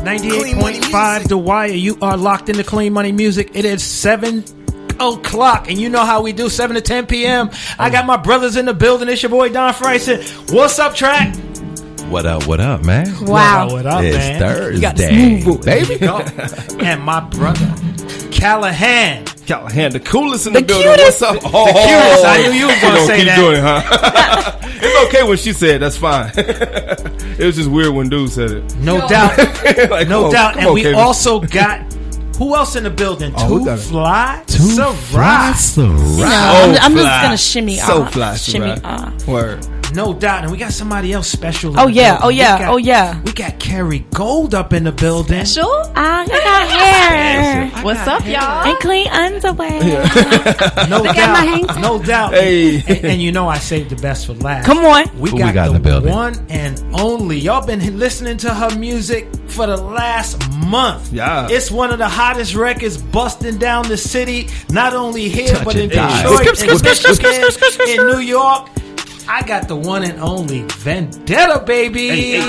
98.5 The Wire. You are locked into Clean Money Music. It is 7 o'clock, and you know how we do, 7 to 10 p.m. I got my brothers in the building. It's your boy Don Friesen. What's up, Track? What up, man? Wow. What up, It's man? Thursday, baby. And my brother, Callahan. Callahan, the coolest in the building. cutest. What's up? The cutest. I knew you was going to say keep that. doing it, huh? It's okay when she said it. That's fine. It was just weird when dude said it. No doubt. Like, No doubt. come And on, we Kevin. also got, who else in the building? who got it? Fly Too fly, No, I'm just fly. gonna shimmy So off. fly, Shimmy Sarah. off. Word. No doubt. And we got somebody else special. in Oh the yeah, building. oh yeah. We got Keri Gold up in the building. Sure. I got hair. What's up, y'all? And clean underwear. No Look at my hands. doubt. No doubt. Hey. And you know I saved the best for last. Come on. We Who got, we got in the the building? one and only. Y'all been listening to her music for the last month. Yeah. It's one of the hottest records busting down the city, not only here, but in Touching dice. Detroit, in New York. I got the one and only Vendetta, baby.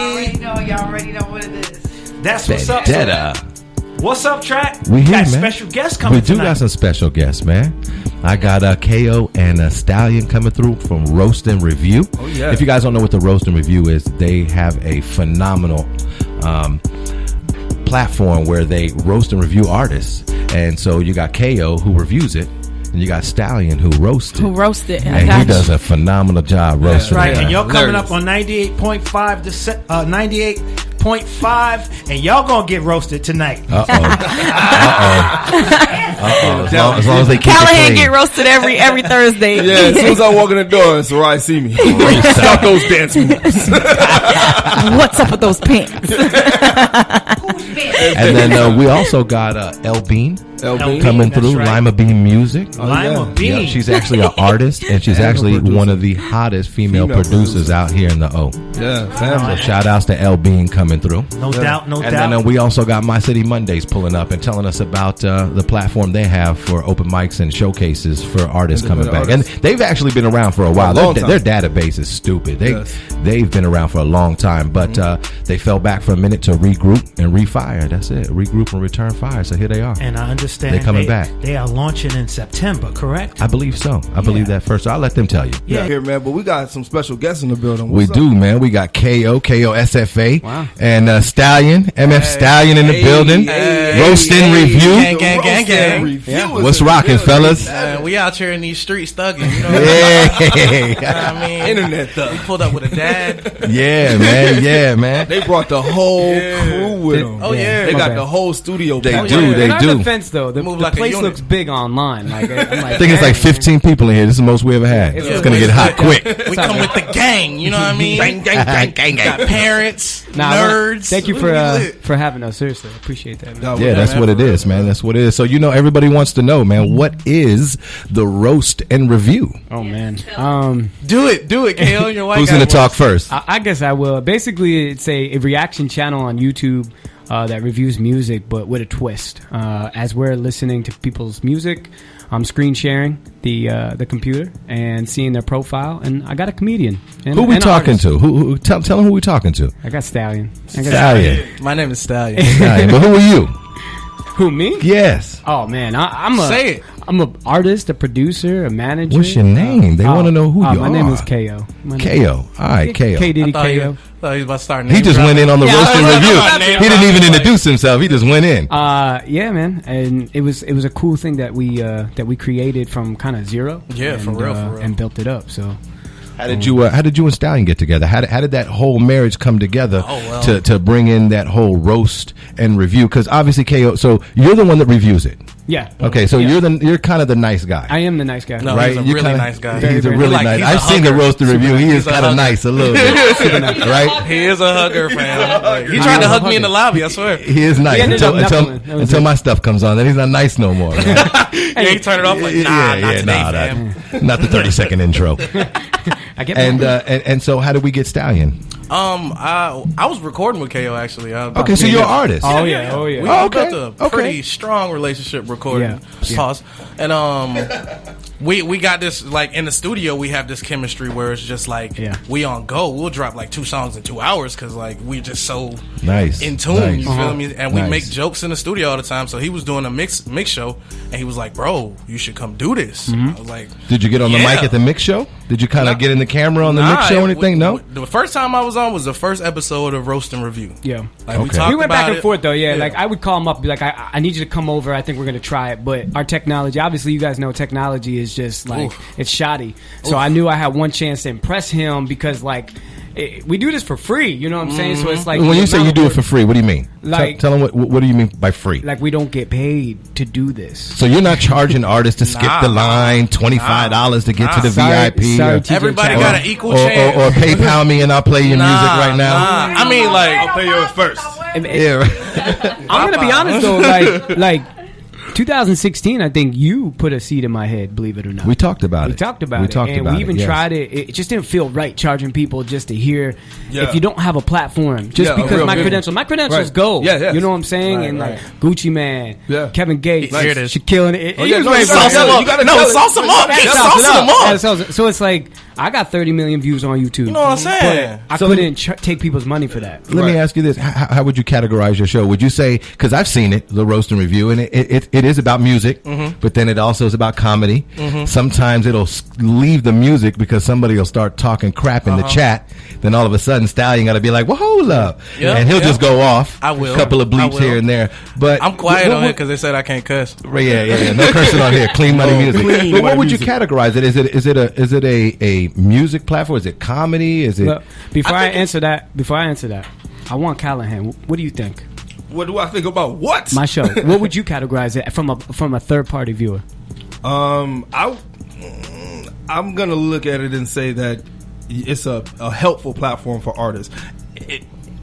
Y'all already know what it is. That's what's up. Vendetta. What's up, Track? We here, got man. special guests coming We do tonight. got some special guests, man. I got Kayo and Stallion coming through from Roast and Review. Oh, yeah. If you guys don't know what the Roast and Review is, they have a phenomenal platform where they roast and review artists. And so you got Kayo who reviews it, and you got Stallion who roasts it. Who roasted? And he does a phenomenal job roasting Right, it. and y'all coming Hilarious. up on 98.5 to 98.5, and y'all gonna get roasted tonight. As long as they keep Callahan it clean. get roasted every Thursday. Yeah, as soon as I walk in the door, Sarai see me. Stop those dance moves. What's up with those pants? And then we also got LbeanBeats LB. coming that's through, right. Lima Bean Music. Lima yeah. Bean. Yeah, she's actually an artist, and she's And a actually producer. one of the hottest female producers out here in the O. Yeah, So family. shout outs to Bean coming through. no doubt, no And doubt. then we also got My City Mondays pulling up and telling us about the platform they have for open mics and showcases for artists coming back. Artists. And they've actually been around for a while. long Their database is stupid. They've been around for a long time, but they fell back for a minute to regroup and refire. That's it. Regroup and return fire. So here they are. And I understand They're coming back. They are launching in September, correct? I believe so. I believe that first. So I'll let them tell you. Yeah. Here, man, but we got some special guests in the building. We What's up? do, man. We got KO SFA, and Stallion, MF Stallion in the building. Roasting Review. Gang. Review is What's in the rocking, building. fellas? We out here in these streets thugging. You know what Yeah, I mean? Internet thug. We pulled up with a dad. yeah, man. Yeah, man. They brought the whole crew with them. Oh, yeah. They My got bad. the whole studio. They packed. do. They In our do. defense, though, the Move like a place unit. looks big online. Like, I'm like, I think it's like 15 people in here. This is the most we ever had. It's It's a gonna get hot quick. We come with the gang. You know what I mean? Gang. Got parents, nerds. Thank you We lit. for having us. Seriously, I appreciate that. Man. Yeah, that's what it is, man. That's what it is. So everybody wants to know, man. What is the Roast and Review? Oh man. Do it, KO. Your white Who's guy gonna voice. talk first? I guess I will. Basically, it's a reaction channel on YouTube that reviews music, but with a twist. As we're listening to people's music, I'm screen sharing the computer and seeing their profile. And I got a comedian. And, Who we and an talking artist. to? Who? Tell them who we talking to. I got Stallion. I got Stallion. My name is Stallion. Stallion. But who are you? Who, me? Yes. Oh man, I'm a Say it. I'm an artist, a producer, a manager. What's your name? They want to know who you are. My name is Kayo. Kayo. All right, Kayo. K Diddy Thought he Kayo. was about to start. He just went in on the Yeah, Roast and I was Review. about to name He didn't drop. even introduce himself. He just went in. Yeah, man, and it was a cool thing that we created from kind of zero. Yeah, and, for real. and built it up. So How did you and Stallion get together? How did that whole marriage come together to bring in that whole Roast and Review? Because obviously, KO. So you're the one that reviews it. yeah. Okay, so Yeah. you're kind of the nice guy. I am the nice guy. No, right? he's a You're really kinda- nice guy. He's a Very really nice. nice. He's a I've seen the hugger. Roast and Review. He is He's a kind of hugger. nice a little bit, right? He is a hugger, fam. He tried to hug me in the lobby. I swear. He is nice He ended up until knuckling. That was until it. my stuff comes on. Then he's not nice no more. Right? Yeah, he turned it off like, nah, not today, fam. not the 30-second intro. I get And so how did we get Stallion? I was recording with KO actually. Okay, so you're an artist. Oh yeah. Oh yeah. We Oh, built okay, a pretty strong relationship recording. Yeah. Pause. And we got this, like, in the studio, we have this chemistry where it's just like, we on go. We'll drop like 2 songs in 2 hours because, like, we just so in tune. You feel me? And we make jokes in the studio all the time. So he was doing a mix show, and he was like, "Bro, you should come do this." I was like, "Did you get on the mic at the mix show? Did you kind of get in the camera on the mix show or anything?" No. The first time I was on was the first episode of Roast and Review. Yeah, like, we went back and forth though. Yeah, like I would call him up and be like, I need you to come over. I think we're gonna try it, but our technology, obviously, you guys know technology is just like it's shoddy. So I knew I had one chance to impress him because like we do this for free. You know what I'm saying? So it's like when you say you do it for free, what do you mean? Like, tell them what do you mean by free? Like we don't get paid to do this. So you're not charging artists to skip the line, $25 to get to the VIP. Sorry, everybody got an equal chance. Or PayPal me and I'll play your music right now. I mean, like, I'll play yours first. I'm gonna be honest though, like 2016, I think you put a seed in my head, believe it or not. We talked about it. And we even tried it. It just didn't feel right charging people just to hear if you don't have a platform. Just because my credentials go. Yeah. You know what I'm saying? And like Gucci Man, Kevin Gates, Here it is. she killing it. Sauce them up. So it's like I got 30 million views on YouTube. You know what I'm saying? I couldn't take people's money for that. Let me ask you this: how would you categorize your show? Would you say, because I've seen it, the Roast and Review, and it is about music, but then it also is about comedy. Sometimes it'll leave the music because somebody will start talking crap in the chat. Then all of a sudden, Stallion got to be like, "Well, hold up," and he'll just go off. I will. A couple of bleeps here and there. But I'm quiet on it because they said I can't cuss. Yeah. No cursing on here. Clean money music. But what would you categorize it? Is it a music platform? Is it comedy? Is it? Look, before I answer that, I want Callahan. What do you think? What do I think about what? My show. What would you categorize it from a third party viewer? I'm gonna look at it and say that it's a helpful platform for artists.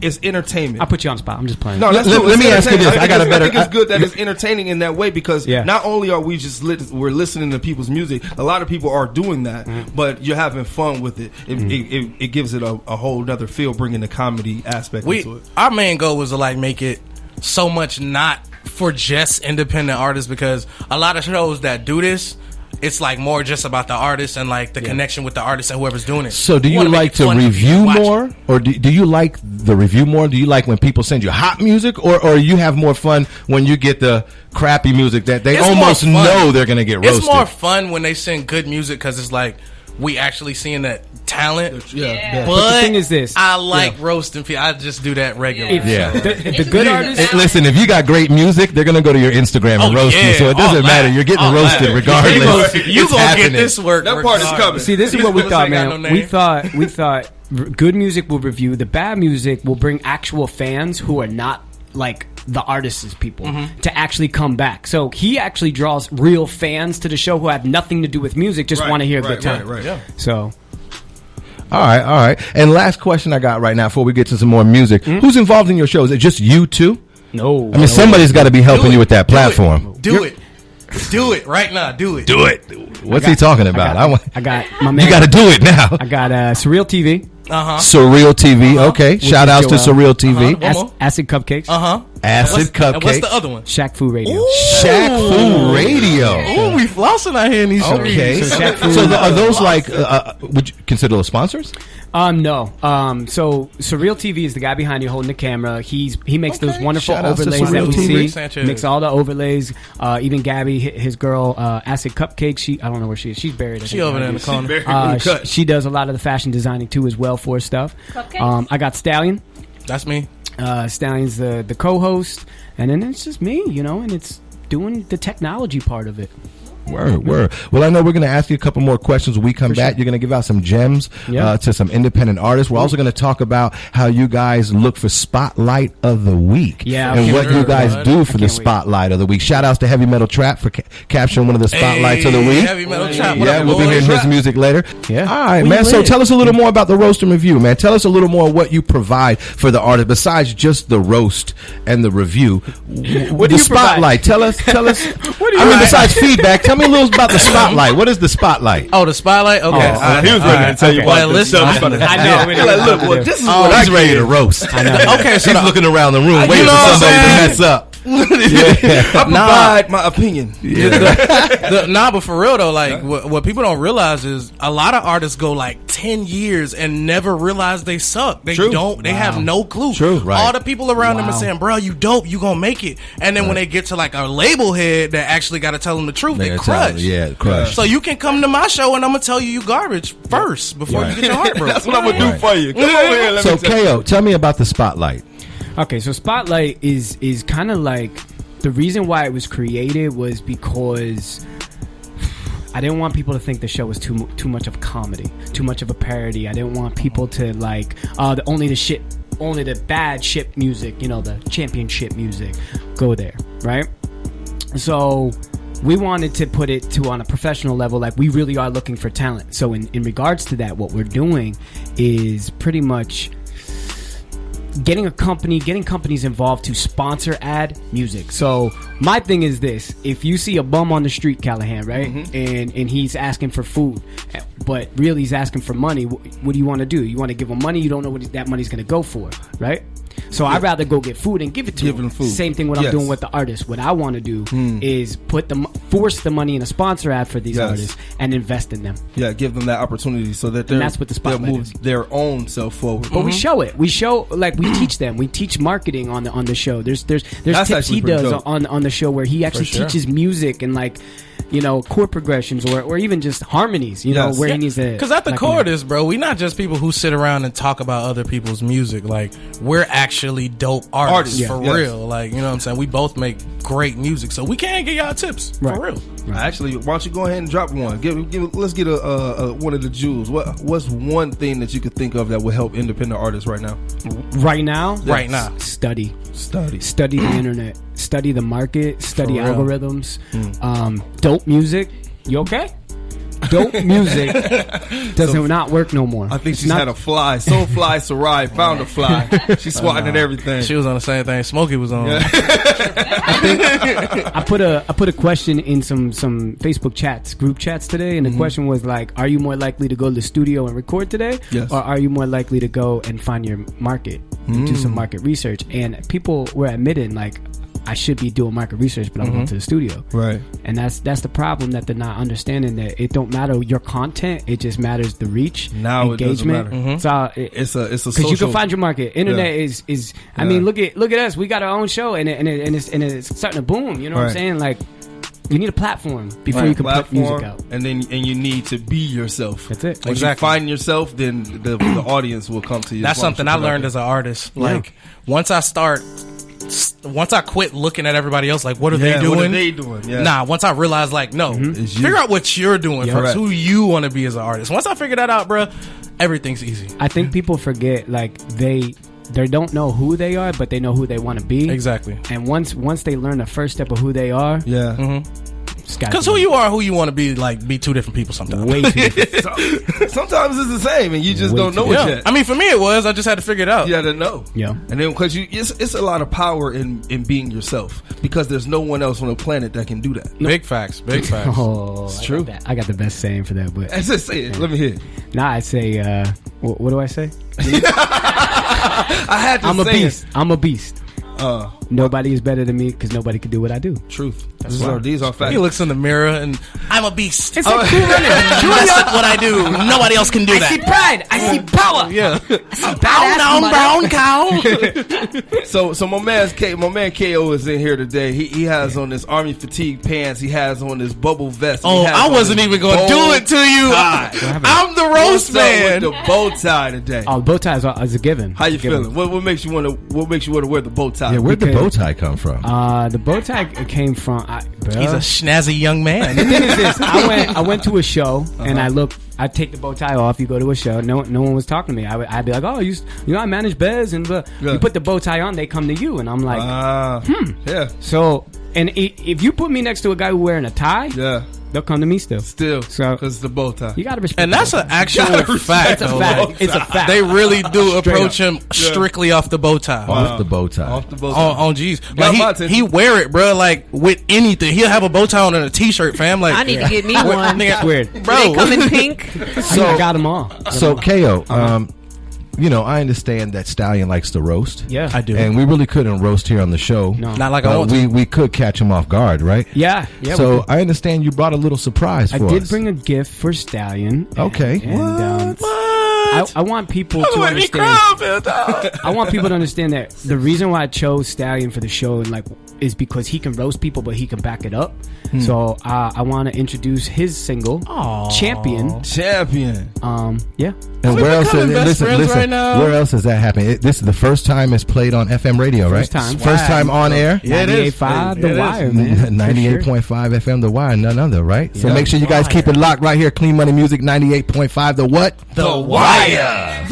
It's entertainment. I put you on the spot. I'm just playing. No, let me ask you this. I think it's good that it's entertaining in that way because not only are we just we're listening to people's music. A lot of people are doing that, but you're having fun with it. It gives it a whole other feel, bringing the comedy aspect into it. Our main goal was to like make it so much not for just independent artists because a lot of shows that do this, it's like more just about the artist and like the connection with the artist and whoever's doing it. So do you like to review more, or do you like the review more? Do you like when people send you hot music, or you have more fun when you get the crappy music that they almost know they're going to get roasted? It's more fun when they send good music because it's like we actually seeing that talent. But the thing is this: I like roasting people. I just do that regularly. The good artists. Listen, if you got great music, they're gonna go to your Instagram and roast you. So it doesn't matter. You're getting roasted regardless. You gonna get this work. That part is coming. See, this is what we thought, man. We thought good music will review. The bad music will bring actual fans who are not like the artists' people to actually come back. So he actually draws real fans to the show who have nothing to do with music, just want to hear a good time. So. All right. And last question I got right now before we get to some more music. Who's involved in your show? Is it just you two? No. I mean, somebody's got to be helping you with that platform. Do it right now. Do it. What's he talking about? I got my man. You got to do it now. I got Surreal TV. Surreal TV. Okay. Shout outs to Surreal TV. Acid Cupcakes. Acid Cupcakes. What's the other one? Shaq Fu Radio. Shaq Fu Radio. Ooh, we flossing out here in these shows. Okay. So are those like, would you consider those sponsors? No. So Surreal TV is the guy behind you holding the camera. He makes those wonderful Shout out to overlays that we Surreal see. Makes all the overlays. Even Gabby, his girl, Acid Cupcake. I don't know where she is. She's buried. She over there in the corner. She does a lot of the fashion designing too, as well for stuff. I got Stallion. That's me. Stallion's the co-host, and then it's just me, and it's doing the technology part of it. Word. Well, I know we're going to ask you a couple more questions when we come back. You're going to give out some gems to some independent artists. We're also going to talk about how you guys look for Spotlight of the Week. And what you guys do for the Spotlight of the Week. Shout outs to Heavy Metal Trap for capturing one of the Spotlights of the Week. Heavy Metal Trap. We'll be hearing his music later. Yeah. All right, man. So tell us a little more about the Roast and Review, man. Tell us a little more what you provide for the artist besides just the roast and the review. What do you Spotlight? Tell us. Besides feedback, tell me a little about the Spotlight. What is the Spotlight? Oh, the Spotlight? Okay. He was ready to tell you about this stuff. I know. Look, this is what He's ready to roast. I know. Okay, so He's looking around the room waiting for know what I'm somebody to saying? mess up. I provide my opinion. But for real though, like what people don't realize is a lot of artists go like 10 years and never realize they suck. They don't. They have no clue. True. Right. All the people around them are saying, "Bro, you dope. You gonna make it." And then when they get to like a label head that actually got to tell them the truth, they crush. Crush. So you can come to my show and I'm gonna tell you garbage first before you get your heart broken. That's what I'm gonna do for you. Come over here. Let So me tell you. Kayo, tell me about the Spotlight. Okay, so Spotlight is kind of like the reason why it was created was because I didn't want people to think the show was too much of comedy, too much of a parody. I didn't want people to like only the bad ship music, the championship music, go there, right? So we wanted to put it on a professional level, like we really are looking for talent. So in regards to that, what we're doing is pretty much getting companies involved to sponsor ad music. So my thing is this: if you see a bum on the street, Callahan, right, and he's asking for food, but really he's asking for money, what do you want to do? You want to give him money? You don't know what that money's going to go for, right? So I'd rather go get food and give it to him. Food. Same thing what I'm doing with the artists. What I want to do is force the money in a sponsor ad for these artists and invest in them. Yeah, give them that opportunity so that that's what the Spotlight they'll move is. their own self forward. But we show it. We show, like, we teach them. We teach marketing on the show. There's tips he does on the show where he actually teaches music and like, chord progressions or even just harmonies, where he needs to. Because at the core of this, bro, we not just people who sit around and talk about other people's music. Like, we're actually dope artists for real. Like, you know what I'm saying? We both make great music, so we can get y'all tips for real. Right. Actually, why don't you go ahead and drop one? Let's get a one of the jewels. What's one thing that you could think of that would help independent artists right now? Right now? Yes. Right now. Study the internet. Study the market. Study algorithms. Dope music. You okay? Dope music does not work no more. I think she's had a fly. Soulfly Sarai found a fly. She's swatting at everything. She was on the same thing Smokey was on. I put a question in some Facebook group chats today, and the question was like, are you more likely to go to the studio and record today, or are you more likely to go and find your market, do some market research? And people were admitting like, I should be doing market research, but I'm going to the studio. Right. And that's the problem that they're not understanding, that it don't matter your content, it just matters the reach, engagement. It doesn't matter. It's a because you can find your market. Internet is I mean, look at us. We got our own show and it's starting to boom. You know what I'm saying? Like, you need a platform before you can put music out. And you need to be yourself. That's it. When you find yourself, then the audience will come to you. That's something I learned as an artist. Like, once I quit looking at everybody else, like, what are they doing? What are they doing? Yeah. Nah, once I realized, like, no, figure out what you're doing first, who you want to be as an artist. Once I figure that out, bro, everything's easy. I think people forget, like, they don't know who they are, but they know who they want to be. Exactly. And once they learn the first step of who they are, because who you are and who you want to be, like, be two different people sometimes. Way too different. Sometimes it's the same, and you just don't know it yet. I mean, for me, it was. I just had to figure it out. You had to know. Yeah. And then because it's a lot of power in being yourself, because there's no one else on the planet that can do that. Big facts. Big facts. Oh, it's true. I got the best saying for that, but just say it. Let me hear it. Nah, I say, what do I say? I had to I'm say a beast. it. I'm a beast. Nobody is better than me because nobody can do what I do. Truth. These are facts. He looks in the mirror and I'm a beast. It's like cool running. That's what I do. Nobody else can do that. I see pride. I see power. Yeah. I see badass brown cow. So my man Kayo is in here today. He has on his army fatigue pants. He has on his bubble vest. I wasn't even going to do it to you. I'm the roast man. With the bow tie today. Oh, bow tie is a given. How you feeling? What makes you want to wear the bow tie? Yeah, where'd the bow tie come from? The bow tie came from. He's a snazzy young man. The thing is this: I went to a show and I take the bow tie off. You go to a show, no one was talking to me. I'd be like, oh, I manage Bez, and you put the bow tie on, they come to you, and I'm like, yeah. So, and if you put me next to a guy who's wearing a tie, they'll come to me still. So because it's the bow tie. You gotta respect. And that's an actual fact. That's a fact. It's a fact. They really do approach him strictly off the bow tie. Off the bow tie. On G's. Like he wear it, bro. Like with anything, he'll have a bow tie on and a t-shirt, fam. Like I need to get me one. That's weird, bro. They come in pink. So I got them all. So Kayo, I understand that Stallion likes to roast. Yeah, I do. And we really couldn't roast here on the show. No. Not like I want to. We could catch him off guard, right? Yeah. So I understand you brought a little surprise for us. I did bring a gift for Stallion. Okay. I want people to understand. I want people to understand that the reason why I chose Stallion for the show is because he can roast people, but he can back it up. So I want to introduce his single, Champion. Yeah. And where else? Listen. right now. Where else is that happening? This is the first time it's played on FM radio, right? First time on air. Yeah, 98.5 The Wire, man. 98.5 FM The Wire, none other, right? So make sure you guys keep it locked right here. Clean Money Music, 98.5 The what? The Wire.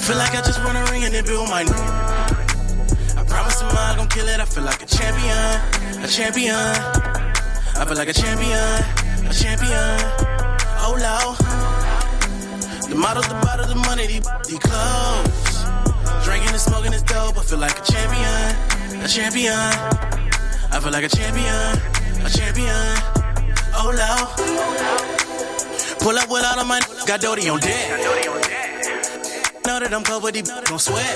Feel like I just wanna ring and then build my I promise him I'm gon' kill it. I feel like a champion, a champion. I feel like a champion, a champion. Oh Lord. The models, the bottles, the money, these clothes. Drinking and smoking is dope. I feel like a champion, a champion. I feel like a champion, a champion. Oh Lord. Pull up with all of my got Doty on deck. Know that I'm covered, these gon' sweat.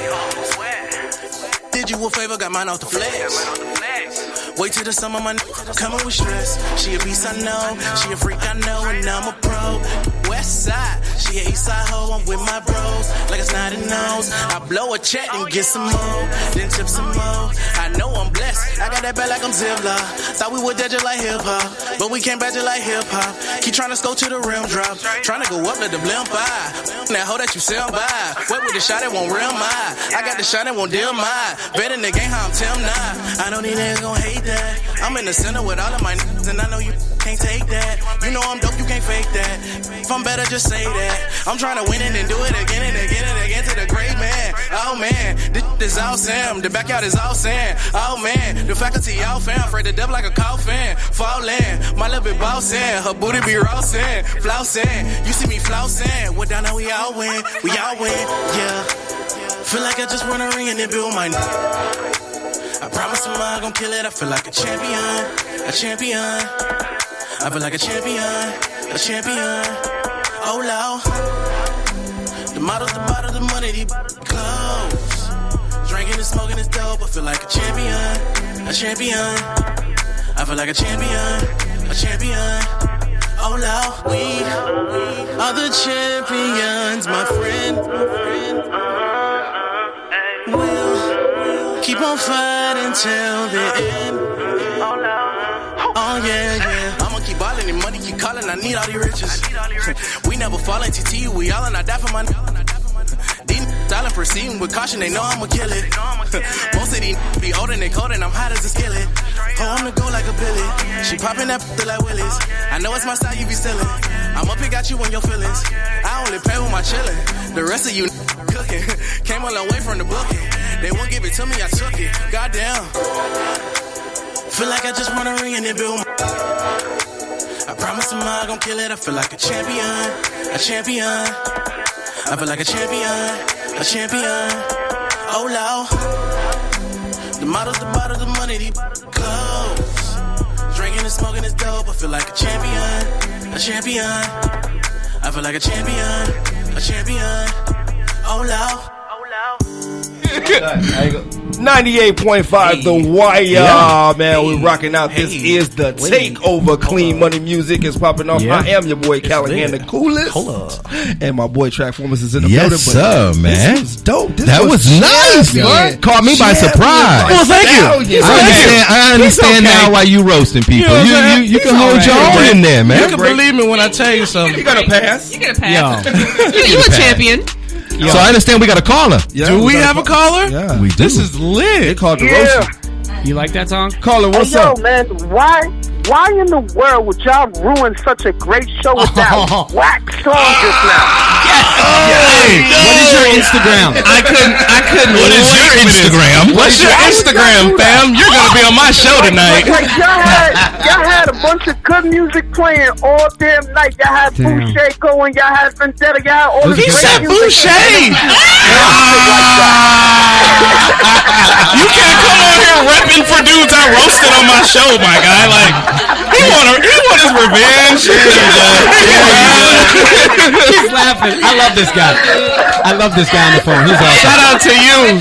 Did you a favor, got mine off the flex. Wait till the summer, my coming with stress. She a beast, I know. She a freak, I know, and I'm a pro. West side, she a east side hoe. I'm with my bros, like it's not a nose. I blow a check and get some more, then tip some more. I know I'm blessed. I got that bad like I'm Zibla. Thought we were dead just like hip hop, but we came back just like hip hop. Keep trying to go to the rim drop, trying to go up, let the blimp by. That hoe that you sell by. Wait with the shot, it won't rim my. I got the shot, it won't deal my. Bet in the game, how I'm Tim Nah. I know these niggas gon' hate that. I'm in the center with all of my niggas, and I know you can't take that. You know I'm dope, you can't fake that. If I'm better, just say that. I'm trying to win it and do it again and again and again to the great man. Oh man, this is all Sam. The backyard is all sand. Oh man, the faculty all fan. Afraid to death like a coffin. Fallin', my little bit bossing. Her booty be rousing, flousing. You see me flousing. What down now we all win, yeah. Feel like I just wanna ring and then build my I promise him I'm gon' kill it. I feel like a champion, a champion. I feel like a champion, a champion. Oh Lord. The models, the bottles, the money, these clothes. Drinking and smoking is dope. I feel like a champion, a champion. I feel like a champion, a champion. Oh Lord, we are the champions, my friend. We'll keep on fighting till the end. Oh yeah. I'ma keep ballin' and money keep calling. I need all these riches. We never fall in TT. We all in. I die for my. These silent proceeding with caution. They know I'ma kill it. Most of these be old and they cold and I'm hot as a skillet. Oh, I'm the go like a Billy. She poppin' that like Willis. I know it's my style, you be stealing. I'm up and got you in your feelings. I only play with my chillin'. The rest of you cooking. Came a long way from the booking. They won't give it to me, I took it. Goddamn. Feel like I just wanna ring and then build my I promise him I'm gon' kill it. I feel like a champion, a champion. I feel like a champion, a champion. Oh Lord. The models, the bottles, the money, these clothes. Drinking and smoking is dope. I feel like a champion, a champion. I feel like a champion, a champion. Oh Lord. 98.5 The Wire, man. We're rocking out. This is the Takeover. Clean Money Music is popping off. I am your boy Callahan, the coolest, and my boy Trackformers is in the building. Yes, sir, man. This was dope. That was nice, man. Caught me by surprise. Well, thank you. I understand now why you roasting people. You can hold your own in there, man. You can believe me when I tell you something. You got a pass. You get a pass. You a champion. So I understand we got a caller. Yeah, do we have a caller? Yeah, we do. This is lit. They called the roast. You like that song? Caller, what's up? Yo, man, why in the world would y'all ruin such a great show with that whack song just now? What is your Instagram? I couldn't. What is your Instagram? What's your Instagram, fam? You're gonna be on my show tonight. Wait, y'all had a bunch of good music playing all damn night. Y'all had Booshay going. Y'all had Vendetta. Y'all had all this He great said music. Booshay. You can't come on here repping for dudes I roasted on my show, my guy. Like he want his revenge. He's laughing. I love this guy. I love this guy on the phone. He's awesome. Shout out to you.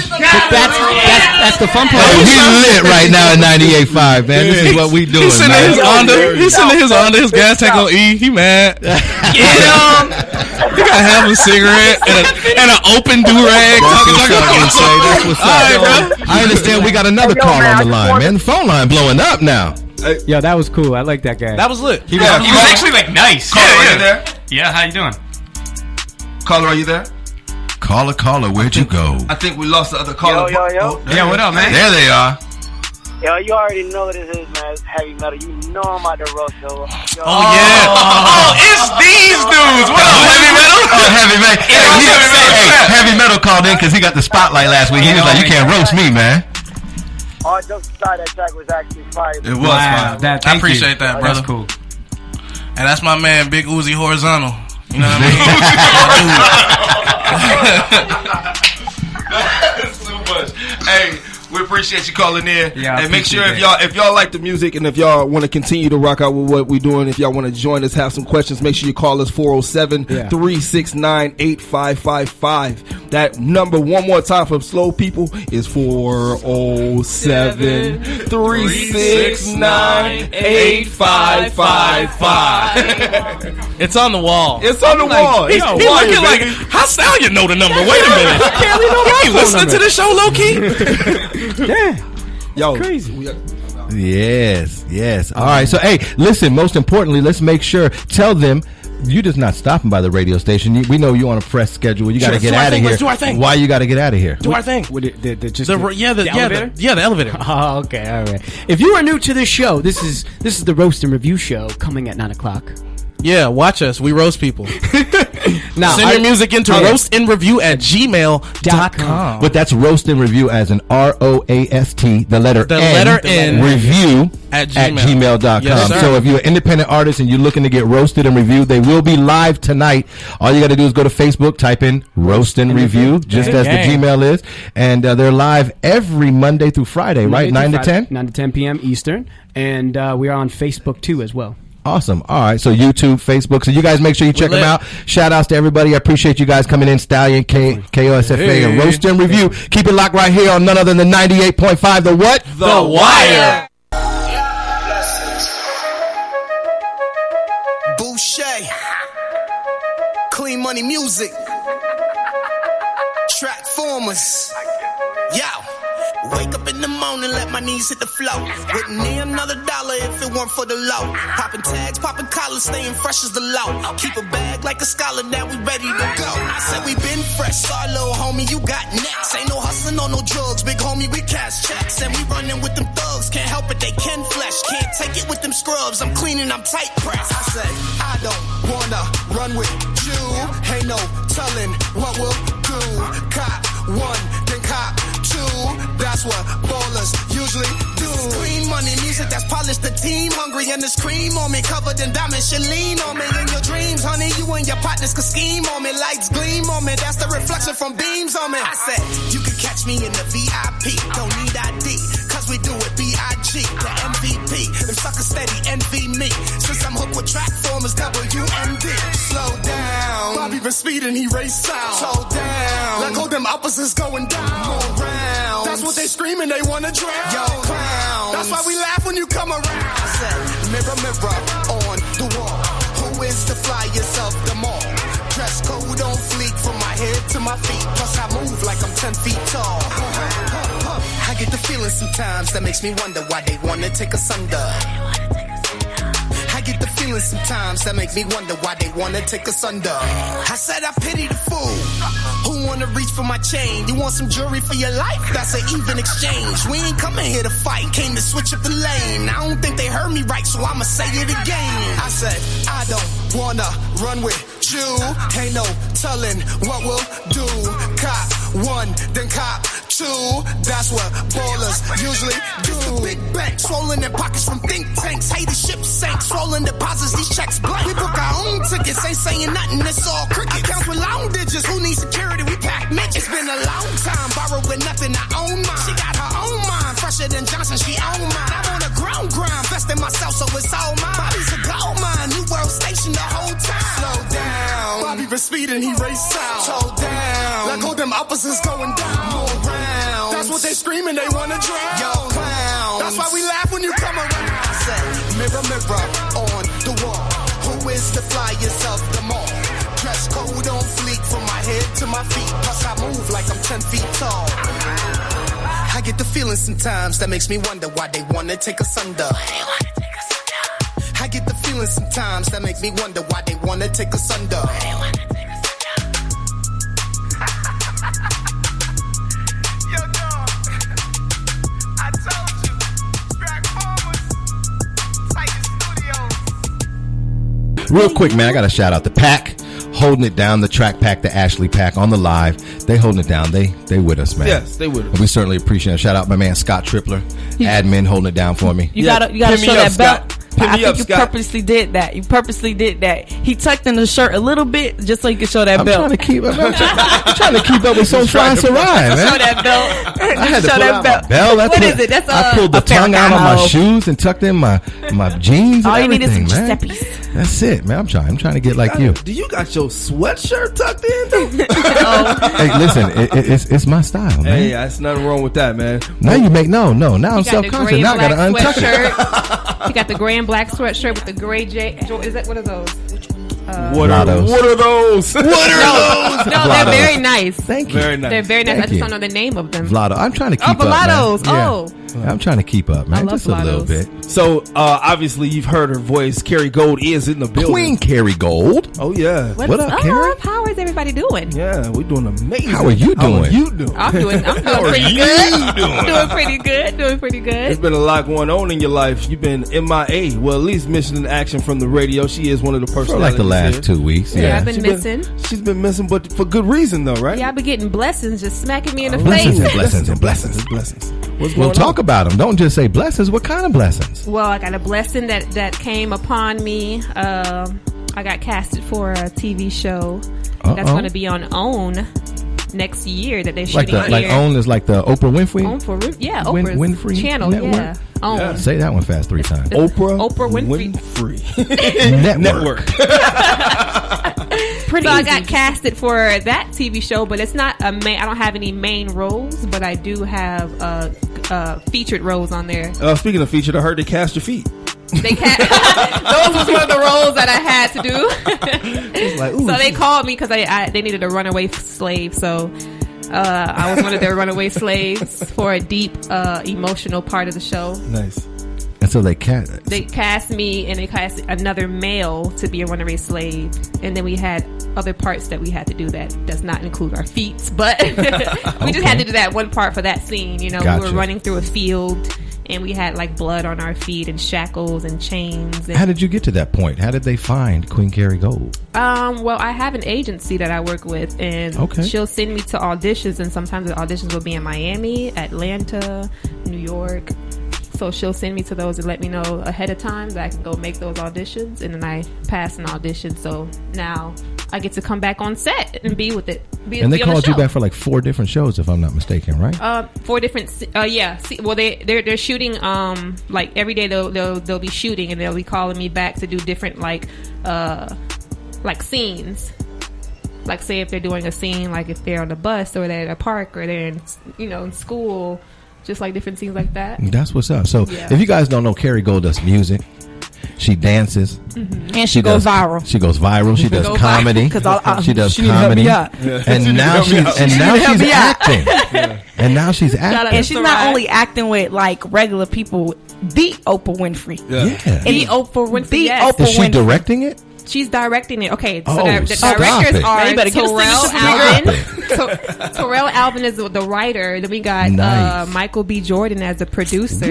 But that's the fun part. Oh, he's lit right now at 98.5, man. This is what we doing. He's sending his Honda. He's sending his Honda. His gas tank on E. He mad. Yeah. He gotta have a cigarette and an open do-rag. That's what's up. All right, bro. I understand we got another caller on the line, man. The phone line blowing up now. Yo, that was cool. I like that guy. That was lit. He was actually like nice. Caller, are you there? Yeah, how you doing? Caller, are you there? Caller, where'd you go? I think we lost the other caller. Yo. Yeah, what up, man? There they are. Yo, you already know what this is, man. It's heavy metal. You know I'm about to roast, yo. Oh yeah. Oh, it's these dudes. What up, Heavy Metal? Heavy Metal. Heavy Metal called in because he got the spotlight last week. He was like, "You can't roast me, man." Oh, just aside, that track was actually fire. It was fire. I appreciate that, brother. That's cool. And that's my man, Big Uzi Horizontal. You know what I mean? That's too much. Hey, we appreciate you calling in. Yeah, and make sure if y'all like the music and if y'all want to continue to rock out with what we're doing, if y'all want to join us, have some questions, make sure you call us 407-369-8555. That number one more time for slow people is 407-369-8555. It's on the wall. It's on the wall. He's looking like, how Stallion know the number? Wait a minute. You listening to this show, low key? Yeah. Yo, Crazy. Yes. All right. So, hey, listen, most importantly, let's make sure, tell them, you just not stopping by the radio station. We know you on a press schedule. You got to get out of here. Let's do our thing. Why you got to get out of here? Do our thing. The elevator? Yeah, the elevator. Oh, okay, all right. If you are new to this show, this is the Roast and Review show coming at 9:00. Yeah, watch us. We roast people. Now, send your music into roastandreview@gmail.com. But that's roast and review as in ROAST, the letter N, review at gmail.com. Yes, so if you're an independent artist and you're looking to get roasted and reviewed, they will be live tonight. All you got to do is go to Facebook, type in roast and review, just as the Gmail is. And they're live every Monday through Friday, right? 9 to 10? 9 to 10 p.m. Eastern. And we are on Facebook too as well. Awesome. All right. So YouTube, Facebook. So you guys make sure you check them out. Shout outs to everybody. I appreciate you guys coming in. Stallion, KOSFA, and Roast and Review. Keep it locked right here on none other than 98.5. The what? The Wire. Booshay. Clean money music. Track formers. Yo. Wake up in the morning, let my knees hit the floor. Wouldn't need another dollar if it weren't for the low. Popping tags, popping collars, staying fresh as the low. Keep a bag like a scholar, now we ready to go. I said we been fresh, sorry little homie, you got next. Ain't no hustling on no drugs, big homie, we cash checks. And we running with them thugs, can't help it, they can flesh. Can't take it with them scrubs, I'm cleaning, I'm tight pressed. I said, I don't wanna run with you. Ain't no telling what we'll do. Cop one, then cop two. That's what ballers usually do. Clean money music that's polished, the team hungry and this cream on me, covered in diamonds, should lean on me. In your dreams, honey, you and your partners could scheme on me. Lights gleam on me, that's the reflection from beams on me. I said, you can catch me in the VIP, don't need ID, cause we do it B.I.G. The MVP, them suckers steady envy me, since I'm hooked with track formers, WMD. Slow down, Bobby been speeding, he race sound. Slow down, let go them opposites going down. More rounds, that's what they screaming, they wanna drown. Yo, clowns, that's why we laugh when you come around. I said, mirror, mirror on the wall, who is the flyest of them all? Dress code on fleek from my head to my feet, plus I move like I'm 10 feet tall. I get the feeling sometimes that makes me wonder why they wanna take us under. I get the feeling sometimes that make me wonder why they wanna take us under. I said I pity the fool who wanna reach for my chain. You want some jewelry for your life? That's an even exchange. We ain't coming here to fight, came to switch up the lane. I don't think they heard me right, so I'ma say it again. I said I don't wanna run with you. Ain't no telling what we'll do. Cop one, then cop two. That's what ballers usually do. The big bank, swollen their pockets from think tanks. Hey, the ship sank, swollen deposits, these checks blank. We book our own tickets, ain't saying nothing, it's all cricket. Accounts with long digits, who needs security? We pack midgets. It's been a long time, borrowed with nothing, I own mine. She got her own mind, fresher than Johnson, she own mine. I'm on a ground grind, vesting myself, so it's all mine. Bobby's a gold mine, new world station the whole time. Slow down, Bobby was speeding, he raced out. Slow down, like all them opposites going down. More round, that's what they screaming, they wanna drown. Yo, clown, that's why we laugh when you come around. I say, mirror, mirror on the wall, who is the flyest of them all? Dress code on fleek from my head to my feet. Plus I move like I'm 10 feet tall. I get the feeling sometimes that makes me wonder why they wanna take us under. I get the feeling sometimes that make me wonder why they wanna take us under. Yo, dog, I told you, Track Farmers, Titan Studios. Real quick, man, I got to shout out the pack. Holding it down, the track pack, the Ashley pack on the live. They holding it down. They with us, man. Yes, they with us. And we certainly appreciate it. Shout out my man Scott Tripler, admin, holding it down for me. You gotta show that belt. I think you Scott. purposely did that. You purposely did that. He tucked in the shirt a little bit just so you could show that belt. I'm trying to keep up with So Fly Sarai, man. Show that belt. I had to pull out my belt. What is it? That's I pulled the tongue out of my shoes and tucked in my jeans. All and you need is some man. Giuseppe's. That's it, man. I'm trying to get like you. Do you got your sweatshirt tucked in? Hey, listen, it's my style, man. Hey, that's nothing wrong with that, man. Now you make no. Now I'm self-conscious. Now I gotta untuck it. He got the gray and black sweatshirt with the gray is that what are those? What are those? No, they're very nice. Thank you. Very nice. They're very nice. Thank I just you. don't know the name of them. Vlado, I'm trying to keep up, Vlados. man. Oh. I'm trying to keep up, man. I love Just a little Vlados. bit. So, obviously, you've heard her voice. Keri Gold is in the building. Queen Keri Gold. Oh, yeah. What up, Keri? How is everybody doing? Yeah, we're doing amazing. How are you doing? I'm doing pretty good. I'm doing pretty good. There's been a lot going on in your life. You've been MIA. Well, at least missing in action from the radio. She is one of the personalities. For like the last 2 weeks. Yeah, I've been missing. She's been missing, but for good reason, though, right? Yeah, I've been getting blessings just smacking me in the Blessings face. and blessings. What's Well, going talk about them. Don't just say blessings. What kind of blessings? Well, I got a blessing that came upon me. I got casted for a TV show that's going to be on OWN next year that they're shooting here. Like OWN is like the Oprah Winfrey? Oprah's Winfrey channel, network? yeah. OWN. Say that one fast 3 times. Oprah Winfrey. Network. So I got casted for that TV show, but it's not a main. I don't have any main roles, but I do have featured roles on there. Speaking of featured, I heard they cast your feet. Those was one of the roles that I had to do. So they called me because they needed a runaway slave. So I was one of their runaway slaves for a deep emotional part of the show. Nice. And so they cast me, and they cast another male to be a runaway slave, and then we had other parts that we had to do that does not include our feet, but we just had to do that one part for that scene. You know, Gotcha. We were running through a field, and we had like blood on our feet and shackles and chains. And, How did you get to that point? How did they find Queen Keri Gold? well, I have an agency that I work with, and she'll send me to auditions, and sometimes the auditions will be in Miami, Atlanta, New York. So she'll send me to those and let me know ahead of time that I can go make those auditions, and then I pass an audition. So now I get to come back on set and be with it. And they called you back for like 4 different shows, if I'm not mistaken, right? 4 different. Yeah. Well, they're shooting. Like every day they'll be shooting, and they'll be calling me back to do different like scenes. Like say if they're doing a scene, like if they're on a bus or they're at a park or they're in school. Just like different scenes like that. That's what's up. So if you guys don't know, Keri Gold does music. She dances. Mm-hmm. And she goes viral. She goes viral. She does comedy. She does comedy. And now she's acting. And now she's acting. And she's not only acting with like regular people, the Oprah Winfrey. Yeah. The Oprah Winfrey. Is she directing it? She's directing it. Okay, so Oh, the stop directors it. are Man, you better get Terrell us Alvin. Terrell Alvin is the writer. Then we got Nice. Michael B. Jordan as the producer,